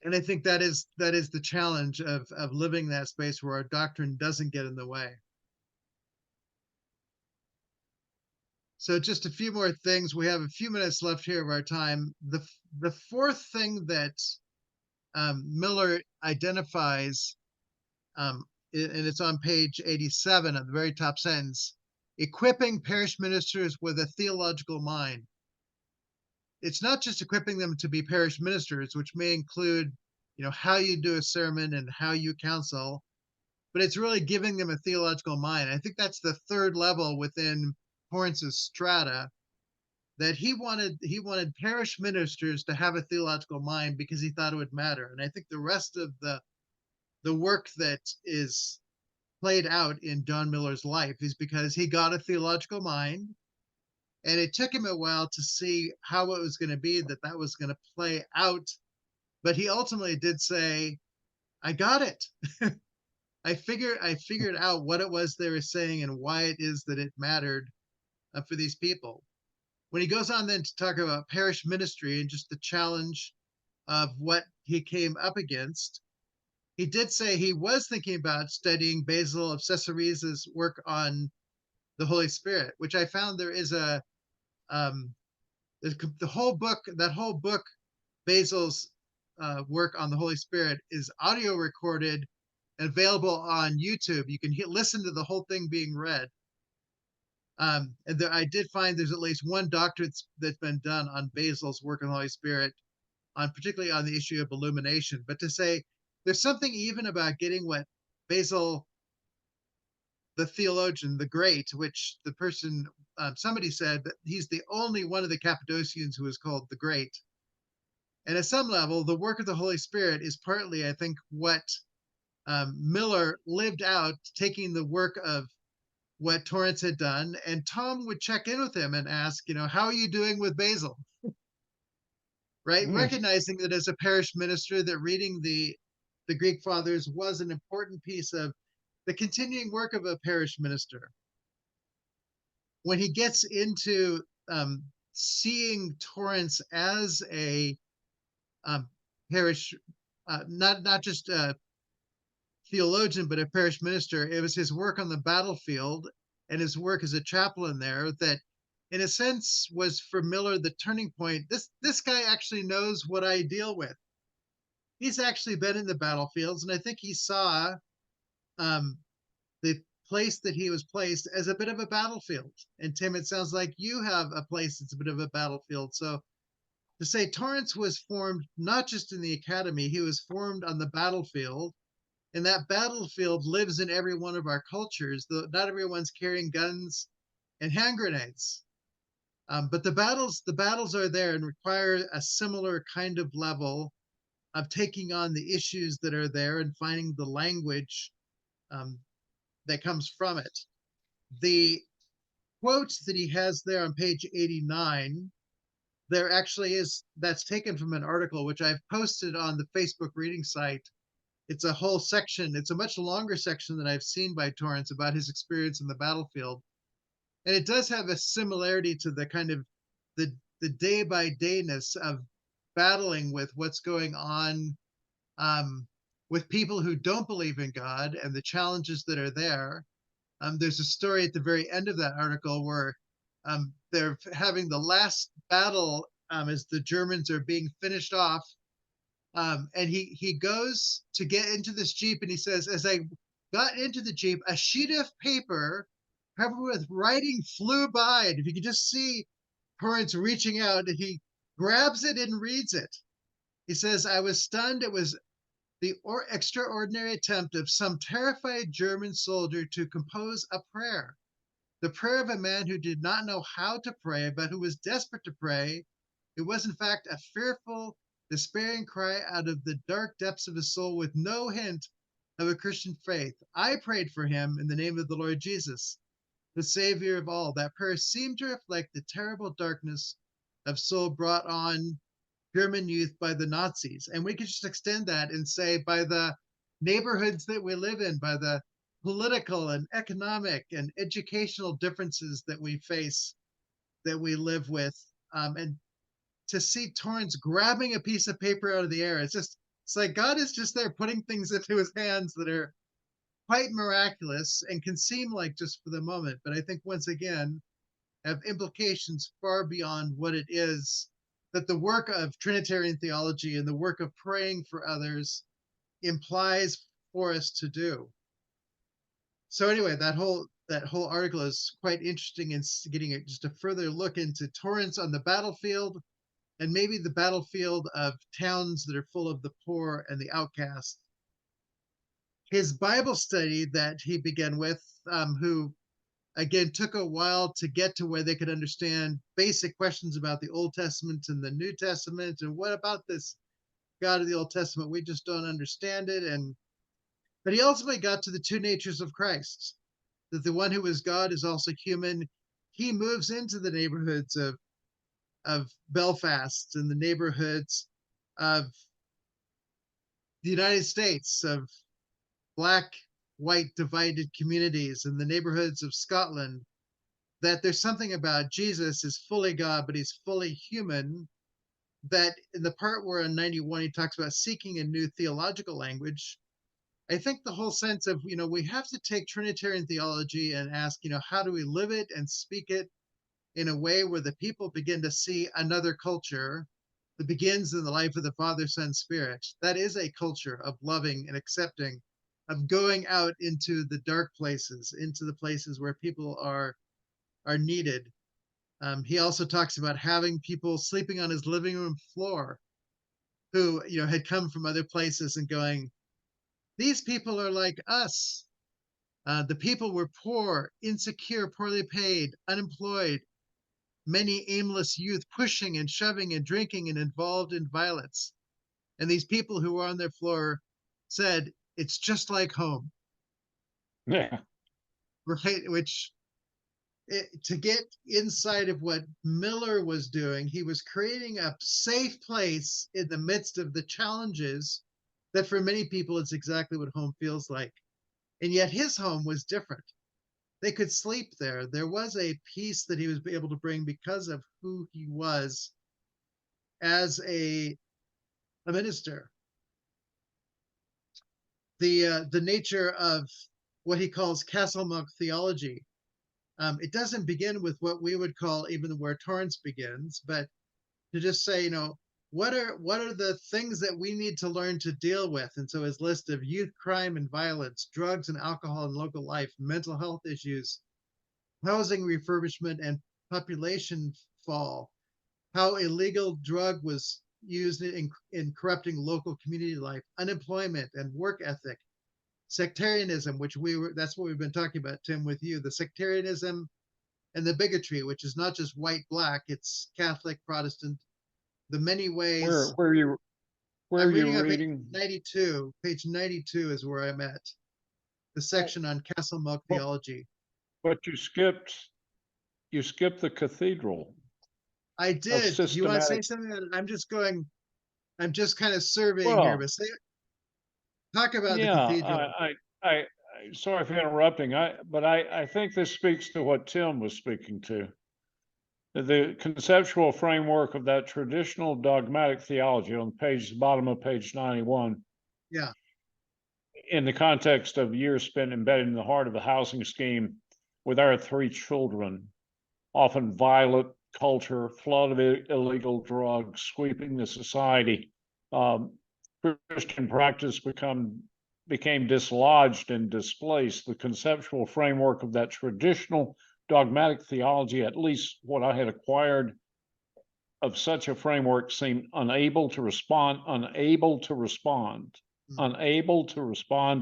And I think that is the challenge of living that space where our doctrine doesn't get in the way. So just a few more things. We have a few minutes left here of our time. The fourth thing that Miller identifies, and it's on page 87 at the very top sentence, equipping parish ministers with a theological mind. It's not just equipping them to be parish ministers, which may include, how you do a sermon and how you counsel, but it's really giving them a theological mind. I think that's the third level within Torrance's strata, that he wanted parish ministers to have a theological mind because he thought it would matter. And I think the rest of the work that is played out in John Miller's life is because he got a theological mind, and it took him a while to see how it was going to be that was going to play out. But he ultimately did say, I got it. I figured out what it was they were saying and why it is that it mattered for these people. When he goes on then to talk about parish ministry and just the challenge of what he came up against, he did say he was thinking about studying Basil of Caesarea's work on the Holy Spirit, which I found there is the whole book, Basil's work on the Holy Spirit, is audio recorded and available on YouTube. You can listen to the whole thing being read. And I did find there's at least one doctorate that's been done on Basil's work on the Holy Spirit, particularly on the issue of illumination. But to say there's something even about getting what Basil, the theologian, the great, which the person, somebody said that he's the only one of the Cappadocians who is called the great. And at some level, the work of the Holy Spirit is partly, I think, what Miller lived out, taking the work of what Torrance had done. And Tom would check in with him and ask, how are you doing with Basil? Right? Recognizing that as a parish minister, that reading the Greek fathers was an important piece of the continuing work of a parish minister. When he gets into seeing Torrance as a parish, not just a theologian, but a parish minister, it was his work on the battlefield and his work as a chaplain there that, in a sense, was for Miller the turning point. This guy actually knows what I deal with. He's actually been in the battlefields, and I think he saw the place that he was placed as a bit of a battlefield. And Tim, it sounds like you have a place that's a bit of a battlefield. So to say Torrance was formed not just in the academy, he was formed on the battlefield, and that battlefield lives in every one of our cultures. Not everyone's carrying guns and hand grenades, but the battles are there and require a similar kind of level of taking on the issues that are there and finding the language that comes from it. The quote that he has there on page 89, there actually is, that's taken from an article which I've posted on the Facebook reading site. It's a whole section. It's a much longer section than I've seen by Torrance about his experience in the battlefield. And it does have a similarity to the kind of the day by dayness of battling with what's going on with people who don't believe in God and the challenges that are there. There's a story at the very end of that article where they're having the last battle as the Germans are being finished off. And he goes to get into this Jeep, and he says, as I got into the Jeep, a sheet of paper covered with writing flew by. And if you could just see Torrance reaching out, and he grabs it and reads it. He says, I was stunned. It was the extraordinary attempt of some terrified German soldier to compose a prayer. The prayer of a man who did not know how to pray, but who was desperate to pray. It was, in fact, a fearful, despairing cry out of the dark depths of his soul with no hint of a Christian faith. I prayed for him in the name of the Lord Jesus, the Savior of all. That prayer seemed to reflect the terrible darkness of soul brought on German youth by the Nazis. And we could just extend that and say by the neighborhoods that we live in, by the political and economic and educational differences that we face, that we live with. And to see Torrance grabbing a piece of paper out of the air, it's like God is just there putting things into his hands that are quite miraculous and can seem like just for the moment. But I think once again, have implications far beyond what it is that the work of Trinitarian theology and the work of praying for others implies for us to do. So anyway, that whole article is quite interesting in getting just a further look into Torrance on the battlefield, and maybe the battlefield of towns that are full of the poor and the outcast. His Bible study that he began with, who again took a while to get to where they could understand basic questions about the Old Testament and the New Testament, and what about this God of the Old Testament? We just don't understand it. But he ultimately got to the two natures of Christ, that the one who is God is also human. He moves into the neighborhoods of Belfast and the neighborhoods of the United States, of Black, white divided communities, and the neighborhoods of Scotland, that there's something about Jesus is fully God, but he's fully human. That in the part where in 91 he talks about seeking a new theological language, I think the whole sense of, we have to take Trinitarian theology and ask, how do we live it and speak it in a way where the people begin to see another culture that begins in the life of the Father, Son, Spirit. That is a culture of loving and accepting, of going out into the dark places, into the places where people are needed. He also talks about having people sleeping on his living room floor who, had come from other places and going, these people are like us. The people were poor, insecure, poorly paid, unemployed, many aimless youth pushing and shoving and drinking and involved in violence. And these people who were on their floor said, it's just like home. Yeah. Right? To get inside of what Miller was doing, he was creating a safe place in the midst of the challenges that for many people, it's exactly what home feels like. And yet his home was different. They could sleep there. There was a peace that he was able to bring because of who he was as a minister. The nature of what he calls Castlemonk theology. It doesn't begin with what we would call even where Torrance begins, but to just say, what are the things that we need to learn to deal with? And so his list of youth crime and violence, drugs and alcohol in local life, mental health issues, housing refurbishment and population fall, how illegal drug was used in corrupting local community life, unemployment and work ethic, sectarianism, that's what we've been talking about, Tim, with you, the sectarianism and the bigotry, which is not just white, black, it's Catholic, Protestant, the many ways. Where are you I'm reading on reading? Page 92 is where I'm at. The section on Castlemonk theology. But you skipped the cathedral. I did. Do you want to say something? I'm just kind of surveying here, but talk about the cathedral. I sorry for interrupting. I think this speaks to what Tim was speaking to. The conceptual framework of that traditional dogmatic theology on bottom of page 91. Yeah. In the context of years spent embedded in the heart of the housing scheme with our three children, often violent culture, flood of illegal drugs sweeping the society. Christian practice became dislodged and displaced. The conceptual framework of that traditional dogmatic theology, at least what I had acquired of such a framework, seemed unable to respond to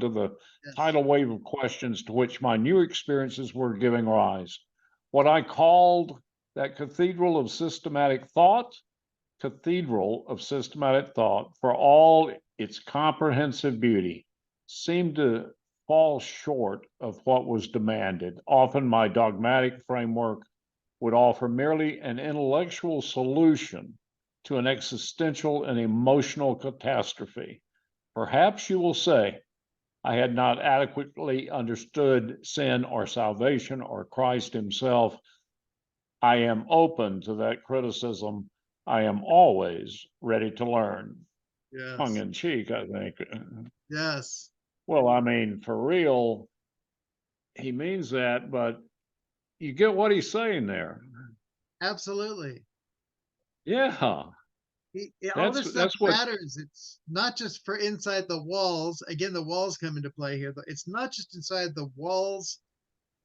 the tidal wave of questions to which my new experiences were giving rise. what I called that cathedral of systematic thought, for all its comprehensive beauty, seemed to fall short of what was demanded. Often my dogmatic framework would offer merely an intellectual solution to an existential and emotional catastrophe. Perhaps you will say, I had not adequately understood sin or salvation or Christ himself. I am open to that criticism. I am always ready to learn. Tongue Yes. in cheek, I think. Yes. Well, I mean, for real, he means that, but you get what he's saying there. Absolutely. Yeah, All this stuff that's what. matters. It's not just for inside the walls. Again, the walls come into play here. It's not just inside the walls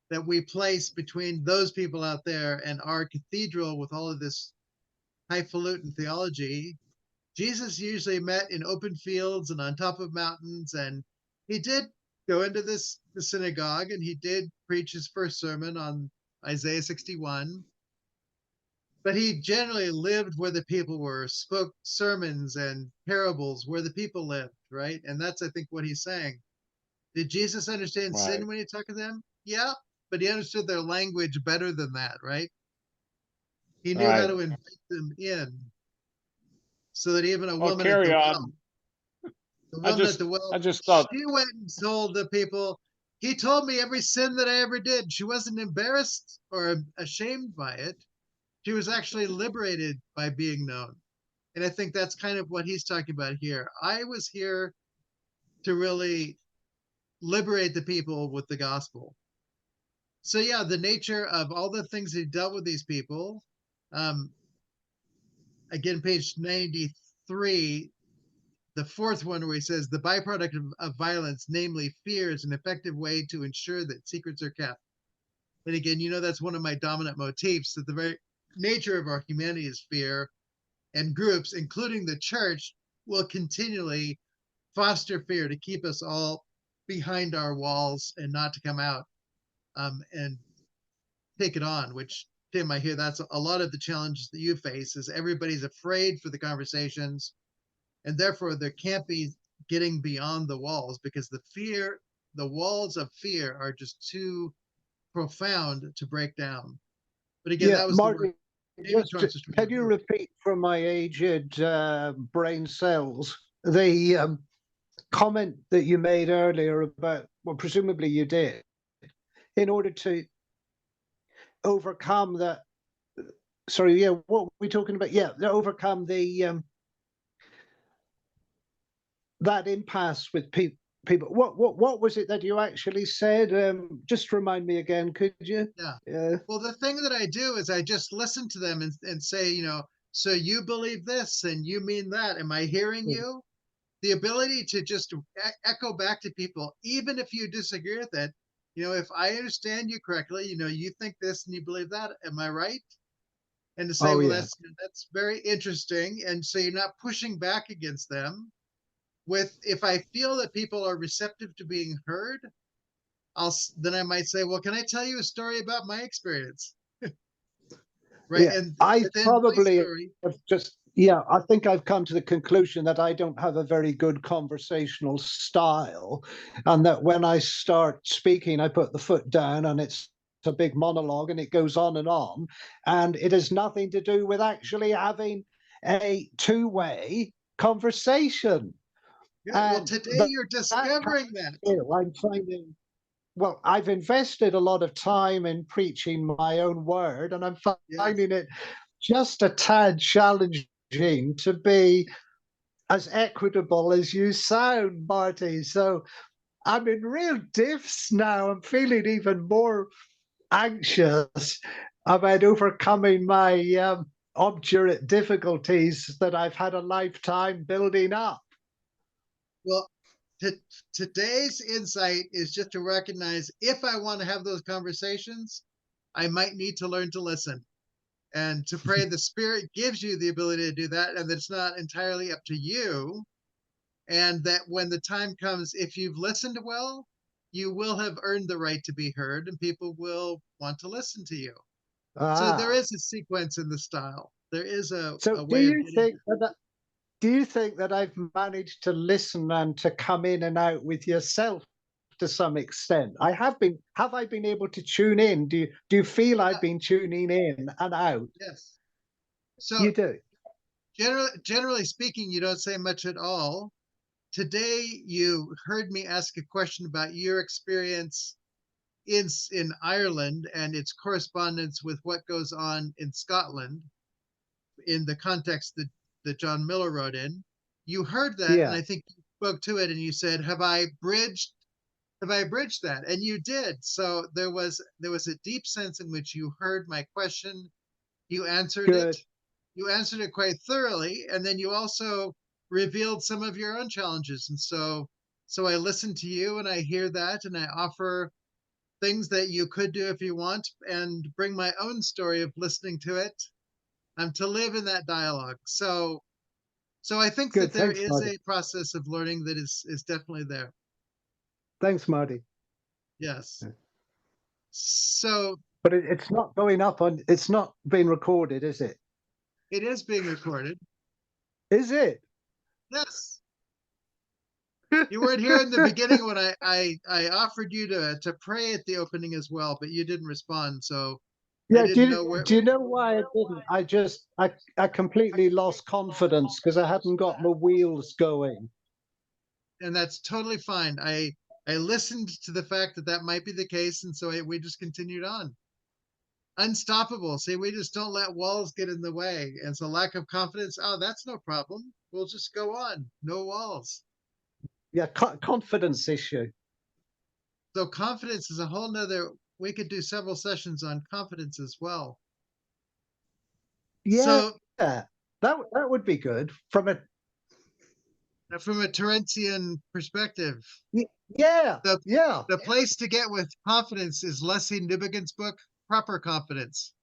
that we place between those people out there and our cathedral with all of this highfalutin theology. Jesus usually met in open fields and on top of mountains, and he did go into the synagogue, and he did preach his first sermon on Isaiah 61. But he generally lived where the people were, spoke sermons and parables where the people lived, right? And that's, I think, what he's saying. Did Jesus understand Right, sin when he talked to them? Yeah, but he understood their language better than that, right? He knew how right. to invite them in so that even a Well, woman at carry the well, on. the I woman at just, the I well, just thought, she went and told the people, he told me every sin that I ever did. She wasn't embarrassed or ashamed by it. She was actually liberated by being known. And I think that's kind of what he's talking about here. I was here to really liberate the people with the gospel. So yeah, the nature of all the things he dealt with these people. Um, again, page 93, the fourth one where he says the byproduct of violence, namely fear, is an effective way to ensure that secrets are kept. And again, that's one of my dominant motifs, that the very nature of our humanity is fear, and groups, including the church, will continually foster fear to keep us all behind our walls and not to come out and take it on, which, Tim, I hear that's a lot of the challenges that you face is everybody's afraid for the conversations, and therefore there can't be getting beyond the walls because the walls of fear are just too profound to break down. But again, Yeah, that was the work Marty, David just Torrance was trying can to you do. repeat for my aged brain cells the comment that you made earlier about, well, presumably you did, in order to overcome that. Sorry, yeah, what were we talking about? Yeah, to overcome the that impasse with people. What was it that you actually said? Just remind me again, could you? Yeah. Yeah. Well, the thing that I do is I just listen to them and say, so you believe this and you mean that. Am I hearing you? The ability to just echo back to people, even if you disagree with it. If I understand you correctly, you think this and you believe that. Am I right? And to say, Oh well, yeah. that's very interesting. And so you're not pushing back against them. If I feel that people are receptive to being heard, then I might say, well, can I tell you a story about my experience? Right. Yeah, And I within my probably story, have just, yeah, I think I've come to the conclusion that I don't have a very good conversational style, and that when I start speaking, I put the foot down and it's a big monologue and it goes on, and it has nothing to do with actually having a two-way conversation. yeah, well, And today that, you're that kind discovering that. of skill I'm finding, well, I've invested a lot of time in preaching my own word, and I'm Yes. finding it just a tad challenging to be as equitable as you sound, Marty. So I'm in real diffs now. I'm feeling even more anxious about overcoming my obdurate difficulties that I've had a lifetime building up. Well, today's insight is just to recognize if I want to have those conversations, I might need to learn to listen and to pray the Spirit gives you the ability to do that, and that it's not entirely up to you. And that when the time comes, if you've listened well, you will have earned the right to be heard, and people will want to listen to you. So there Ah. is a sequence in the style. There is So a do way of you getting think there. that do you think that I've managed to listen and to come in and out with yourself to some extent? Have I been able to tune in? Do you feel I've been tuning in and out? Yes. So You do. generally speaking, you don't say much at all. Today, you heard me ask a question about your experience in Ireland and its correspondence with what goes on in Scotland in the context that John Miller wrote in. You heard that, and Yeah. I think you spoke to it, and you said, "Have I bridged that?" And you did. So there was a deep sense in which you heard my question, you answered it, Good. you answered it quite thoroughly, and then you also revealed some of your own challenges. And so I listen to you, and I hear that, and I offer things that you could do if you want, and bring my own story of listening to it, to live in that dialogue. So I think that Good. there Thanks, is Marty. a process of learning that is definitely there. Thanks, Marty. Yes. Yeah. So But it's not going up on. It's not being recorded, is it? it is being recorded. Is it? Yes. You weren't here in the beginning when I offered you to pray at the opening as well, but you didn't respond. So I Yeah. didn't know where. Do you know why I didn't? I completely lost confidence because I hadn't got my wheels going. And that's totally fine. I listened to the fact that that might be the case, and so we just continued on. Unstoppable. See, we just don't let walls get in the way. And so lack of confidence, oh, that's no problem. We'll just go on. No walls. Yeah. Confidence issue. So confidence is a whole nother. We could do several sessions on confidence as well. Yeah. So That would be good from a. from a Torrancean perspective, Yeah. the Yeah. the place to get with confidence is Leslie Newbegin's book, Proper Confidence,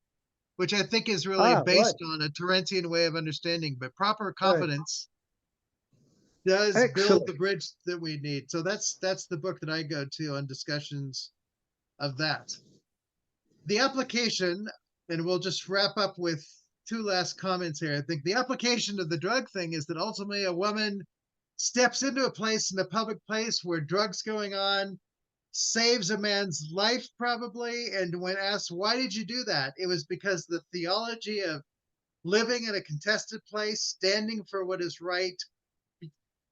which I think is really Ah. Right. based on a Torrancean way of understanding. But proper Right. confidence does build Excellent. the bridge that we need. So that's the book that I go to on discussions of that. The application, and we'll just wrap up with two last comments here. I think the application of the drug thing is that ultimately a woman steps into a place, in a public place where drugs going on, saves a man's life probably, and when asked, why did you do that? It was because the theology of living in a contested place, standing for what is right,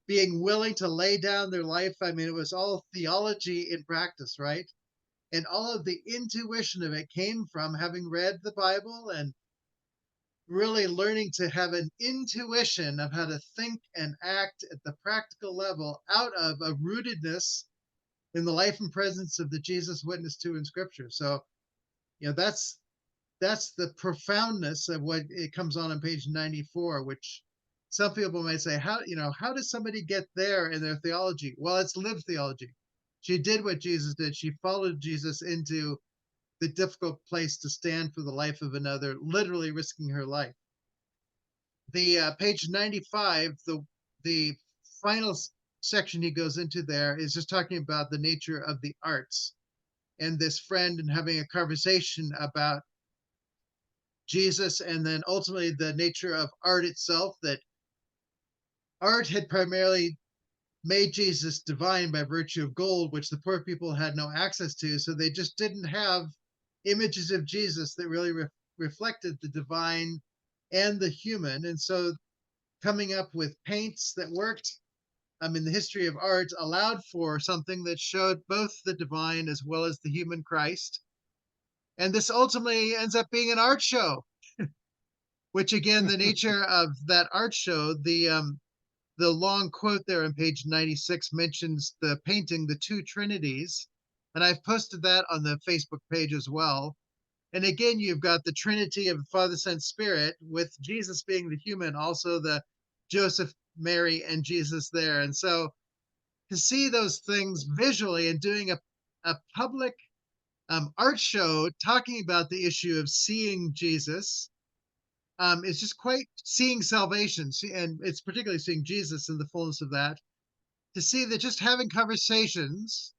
being willing to lay down their life. I mean, it was all theology in practice, right? And all of the intuition of it came from having read the Bible and really learning to have an intuition of how to think and act at the practical level out of a rootedness in the life and presence of the Jesus witnessed to in Scripture. So, that's the profoundness of what it comes on page 94, which some people might say, how does somebody get there in their theology? Well, it's lived theology. She did what Jesus did. She followed Jesus into the difficult place to stand for the life of another, literally risking her life. The page 95, the final section he goes into there is just talking about the nature of the arts and this friend and having a conversation about Jesus, and then ultimately the nature of art itself, that art had primarily made Jesus divine by virtue of gold, which the poor people had no access to. So they just didn't have images of Jesus that really reflected the divine and the human. And so coming up with paints that worked in the history of art allowed for something that showed both the divine as well as the human Christ. And this ultimately ends up being an art show, which again, the nature of that art show, the long quote there on page 96 mentions the painting, The Two Trinities. And I've posted that on the Facebook page as well. And again, you've got the Trinity of Father, Son, Spirit, with Jesus being the human, also the Joseph, Mary, and Jesus there. And so to see those things visually and doing a public art show talking about the issue of seeing Jesus, is just quite seeing salvation. And it's particularly seeing Jesus in the fullness of that. To see that just having conversations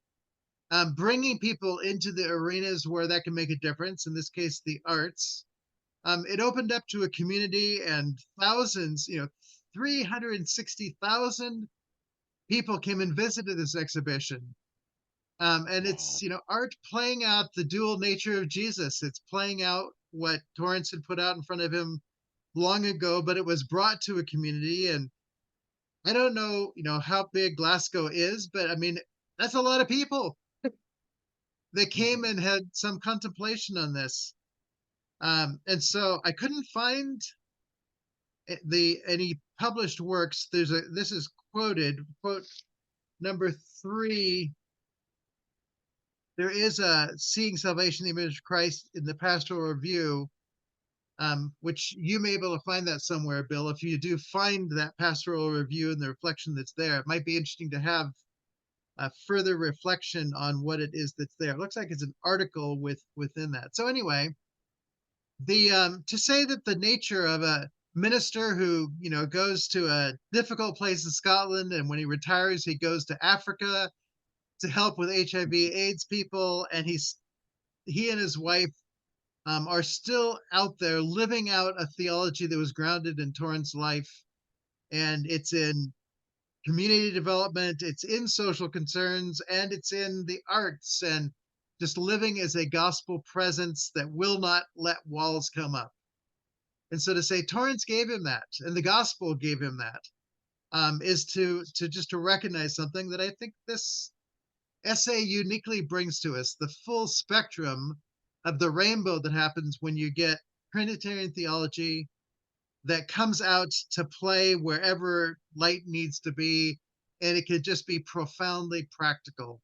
bringing people into the arenas where that can make a difference, in this case, the arts. It opened up to a community and thousands, 360,000 people came and visited this exhibition. And it's, art playing out the dual nature of Jesus. It's playing out what Torrance had put out in front of him long ago, but it was brought to a community. And I don't know, how big Glasgow is, but I mean, that's a lot of people. They came and had some contemplation on this. And so I couldn't find any published works. This is quoted, quote number 3. There is a Seeing Salvation in the Image of Christ in the Pastoral Review, which you may be able to find that somewhere, Bill. If you do find that Pastoral Review and the reflection that's there, it might be interesting to have a further reflection on what it is that's there. It looks like it's an article within that. So anyway, to say that the nature of a minister who goes to a difficult place in Scotland, and when he retires he goes to Africa to help with HIV/AIDS people, and he and his wife are still out there living out a theology that was grounded in Torrance's life, and it's in community development, it's in social concerns, and it's in the arts, and just living as a gospel presence that will not let walls come up. And so to say Torrance gave him that, and the gospel gave him that, is to recognize something that I think this essay uniquely brings to us: the full spectrum of the rainbow that happens when you get Trinitarian theology that comes out to play wherever light needs to be, and it could just be profoundly practical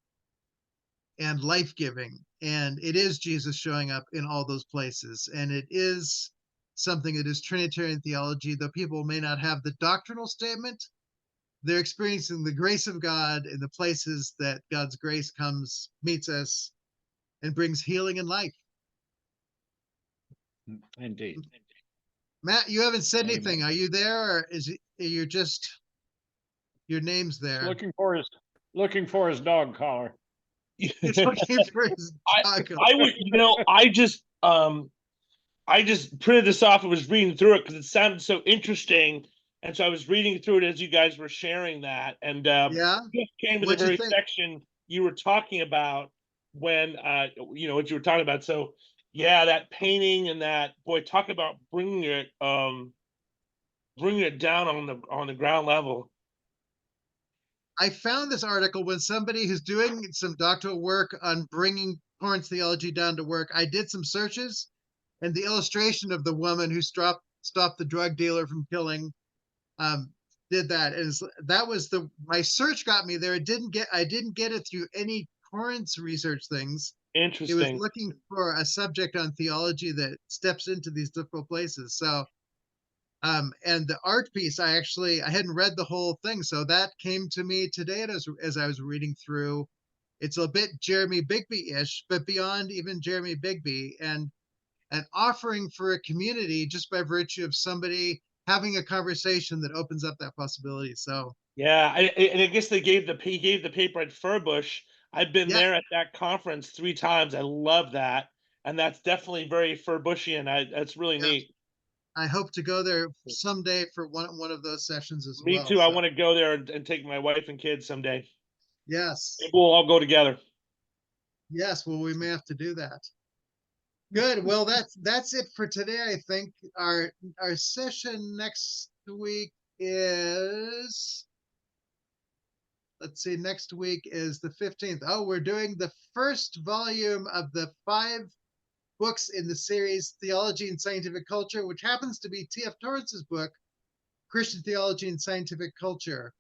and life-giving. And it is Jesus showing up in all those places, and it is something that is Trinitarian theology. Though people may not have the doctrinal statement, they're experiencing the grace of God in the places that God's grace comes, meets us, and brings healing and life. Indeed. Matt, you haven't said Amen. anything. Are you there, or you're just, your name's there? Looking for his dog collar. He's looking for his dog. I would, I just printed this off and was reading through it because it sounded so interesting, and so I was reading through it as you guys were sharing that, and Yeah. just came to What'd the you very think? section you were talking about when what you were talking about. So yeah, that painting and that, boy, talk about bringing it down on the ground level. I found this article when somebody who's doing some doctoral work on bringing Torrance theology down to work. I did some searches, and the illustration of the woman who stopped the drug dealer from killing did that. And that was my search got me there. I didn't get it through any Torrance research things. It was Interesting. looking for a subject on theology that steps into these difficult places. So and the art piece, I hadn't read the whole thing, so that came to me today as I was reading through. It's a bit Jeremy Bigby-ish, but beyond even Jeremy Bigby, and an offering for a community just by virtue of somebody having a conversation that opens up that possibility. So Yeah, and I guess he gave the paper at Furbush. I've been yeah, there at that conference 3 times. I love that, and that's definitely very Furbushian. That's really yeah. neat. I hope to go there someday for one of those sessions as Me well. too. I So want to go there and take my wife and kids someday. yes, Maybe we'll all go together. yes. Well, we may have to do that. Good. Well, that's it for today. I think our session next week is, let's see, next week is the 15th. Oh, we're doing the first volume of the 5 books in the series Theology and Scientific Culture, which happens to be T.F. Torrance's book, Christian Theology and Scientific Culture.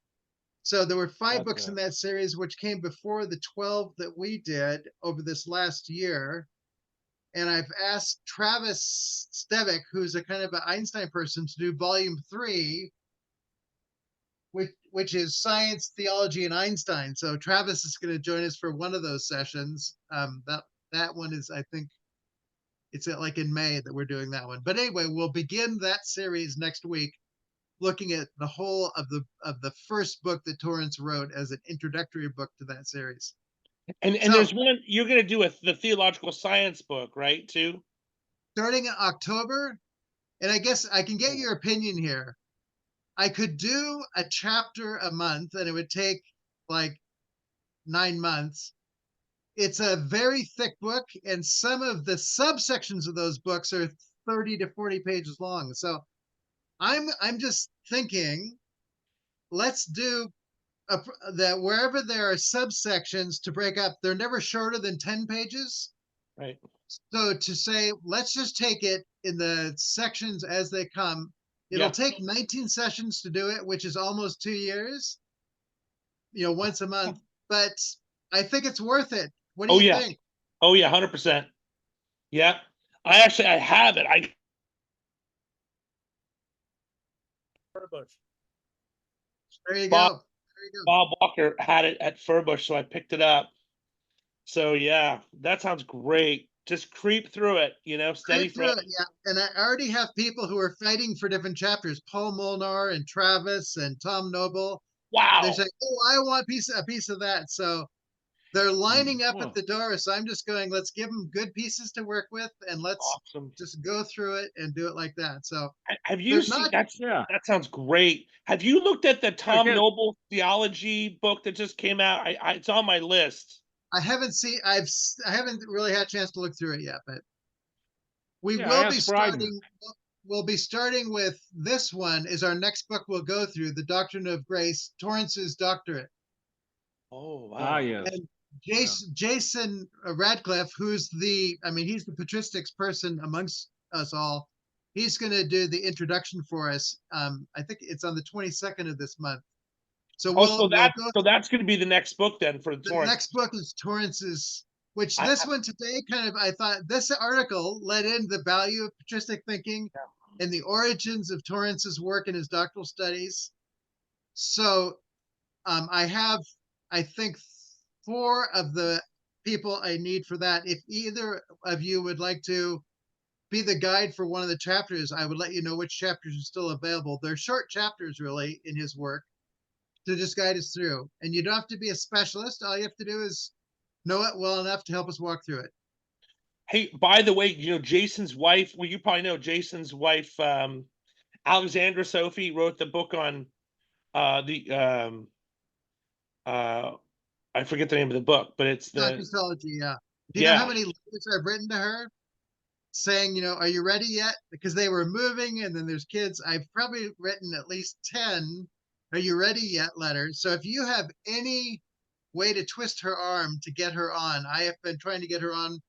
So there were 5 books in that series, which came before the 12 that we did over this last year. And I've asked Travis Stevick, who's a kind of an Einstein person, to do volume 3, which is Science, Theology, and Einstein. So Travis is going to join us for one of those sessions. That one is, I think, it's like in May that we're doing that one. But anyway, we'll begin that series next week, looking at the whole of the first book that Torrance wrote as an introductory book to that series. And So there's one you're going to do the theological science book, right? Too. starting in October, and I guess I can get your opinion here. I could do a chapter a month and it would take like 9 months. It's a very thick book, and some of the subsections of those books are 30 to 40 pages long. So I'm just thinking, let's do that wherever there are subsections to break up, they're never shorter than 10 pages. Right. So to say, let's just take it in the sections as they come. It'll take 19 sessions to do it, which is almost 2 years, once a month. But I think it's worth it. What do Oh you yeah. think? Oh yeah, 100%. Yeah. I have it. There you Bob go. There you go. Bob Walker had it at Furbush, so I picked it up. So yeah, that sounds great. Just creep through it, steady Right through from. it, yeah. And I already have people who are fighting for different chapters. Paul Molnar and Travis and Tom Noble. They're Wow. saying, "Oh, I want a piece of that." So they're lining up at Well, the door. So I'm just going, let's give them good pieces to work with, and let's Awesome. just go through it and do it like that. So Have you they're seen not. yeah. that sounds great. Have you looked at the Tom Again, Noble theology book that just came out? It's on my list. I haven't seen. I haven't really had a chance to look through it yet, but we yeah, I will be asked Bryden. starting. We'll be starting with this one. Is our next book we'll go through, the Doctrine of Grace, Torrance's doctorate. Oh Ah, wow. yes. And Yeah. Jason Radcliffe, who's he's the patristics person amongst us all. He's going to do the introduction for us. I think it's on the 22nd of this month. So Oh, so we'll go. that's going to be the next book then for The Torrance. next book is Torrance's, which I, this one today I thought this article led into the value of patristic thinking and the origins of Torrance's work in his doctoral studies. So I have, I think, 4 of the people I need for that. If either of you would like to be the guide for one of the chapters, I would let you know which chapters are still available. They're short chapters, really, in his work to just guide us through. And you don't have to be a specialist. All you have to do is know it well enough to help us walk through it. Hey, by the way, Jason's wife. Well, you probably know Jason's wife, Alexandra Sophie, wrote the book on the uh I forget the name of the book, but it's the Theology, yeah. Do you know how yeah. many letters I've written to her saying, are you ready yet? Because they were moving and then there's kids. I've probably written at least 10 "Are you ready yet" letters. So if you have any way to twist her arm to get her on, I have been trying to get her on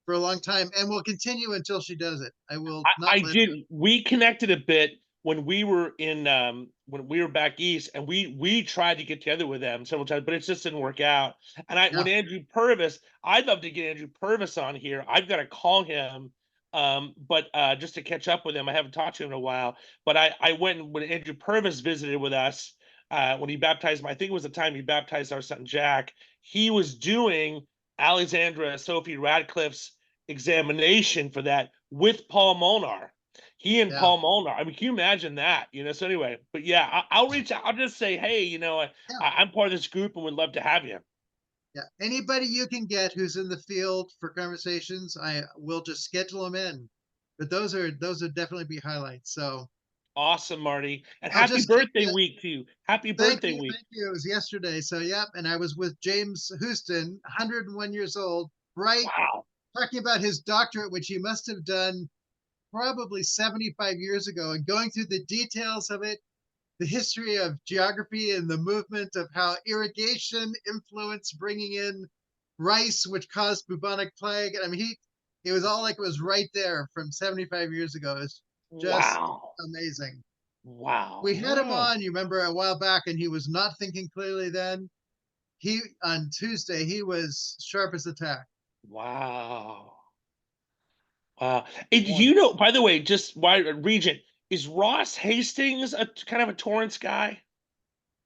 for a long time and will continue until she does it. I will not I let did. her. We connected a bit when we were when we were back east, and we tried to get together with them several times, but it just didn't work out. And Yeah, when Andrew Purvis, I'd love to get Andrew Purvis on here. I've got to call him, but just to catch up with him. I haven't talked to him in a while. But I went when Andrew Purvis visited with us when he baptized. I think it was the time he baptized our son Jack. He was doing Alexandra Sophie Radcliffe's examination for that with Paul Molnar. He and yeah, Paul Molnar. I mean, can you imagine that? So anyway, but yeah, I'll reach out. I'll just say, hey, yeah, I'm part of this group and would love to have you. yeah. Anybody you can get who's in the field for conversations, I will just schedule them in. But those would definitely be highlights. So Awesome, Marty, and I'll happy just keep birthday you. week to you. Happy Thank birthday you. week. Thank you. It was yesterday. So, yep. And I was with James Houston, 101 years old, bright, Wow. talking about his doctorate, which he must have done probably 75 years ago, and going through the details of it, the history of geography and the movement of how irrigation influenced bringing in rice, which caused bubonic plague. I mean, it was all like it was right there from 75 years ago. It's just Wow. amazing. We Wow. had him Wow. on, you remember, a while back, and he was not thinking clearly then. He on Tuesday, he was sharp as a tack. Wow. Wow. And by the way, just why Regent, is Ross Hastings a kind of a Torrance guy?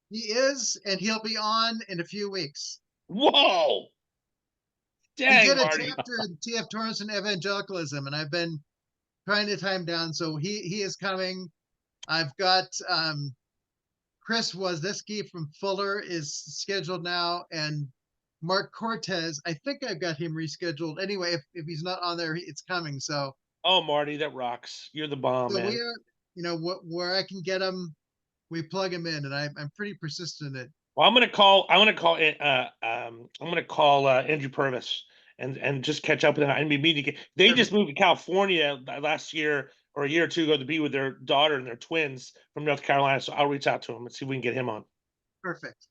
He is, and he'll be on in a few weeks. Whoa. He Dang, did a Marty. chapter in T.F. Torrance and evangelicalism, and I've been trying to time down. So he is coming. I've got Chris Wozniacki from Fuller is scheduled now, and Mark Cortez. I think I've got him rescheduled. Anyway, if he's not on there, it's coming. So Oh, Marty, that rocks. You're the bomb, so man. we are, where I can get him, we plug him in, and I'm pretty persistent at. Well, I'm gonna call. I'm gonna call Andrew Purvis and just catch up with him. And be meeting. They just moved to California last year or a year or two ago to be with their daughter and their twins from North Carolina. So I'll reach out to him and see if we can get him on. Perfect.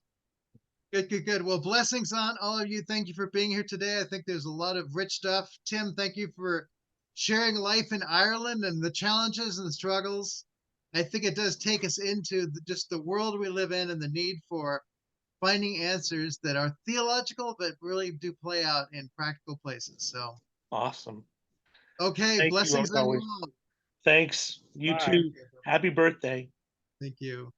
Good, good, good. Well, blessings on all of you. Thank you for being here today. I think there's a lot of rich stuff. Tim, thank you for sharing life in Ireland and the challenges and the struggles. I think it does take us into just the world we live in and the need for finding answers that are theological, but really do play out in practical places. So, Awesome. okay, Thank you, blessings on you always. all. Thanks. You Bye. too. Happy birthday. Thank you.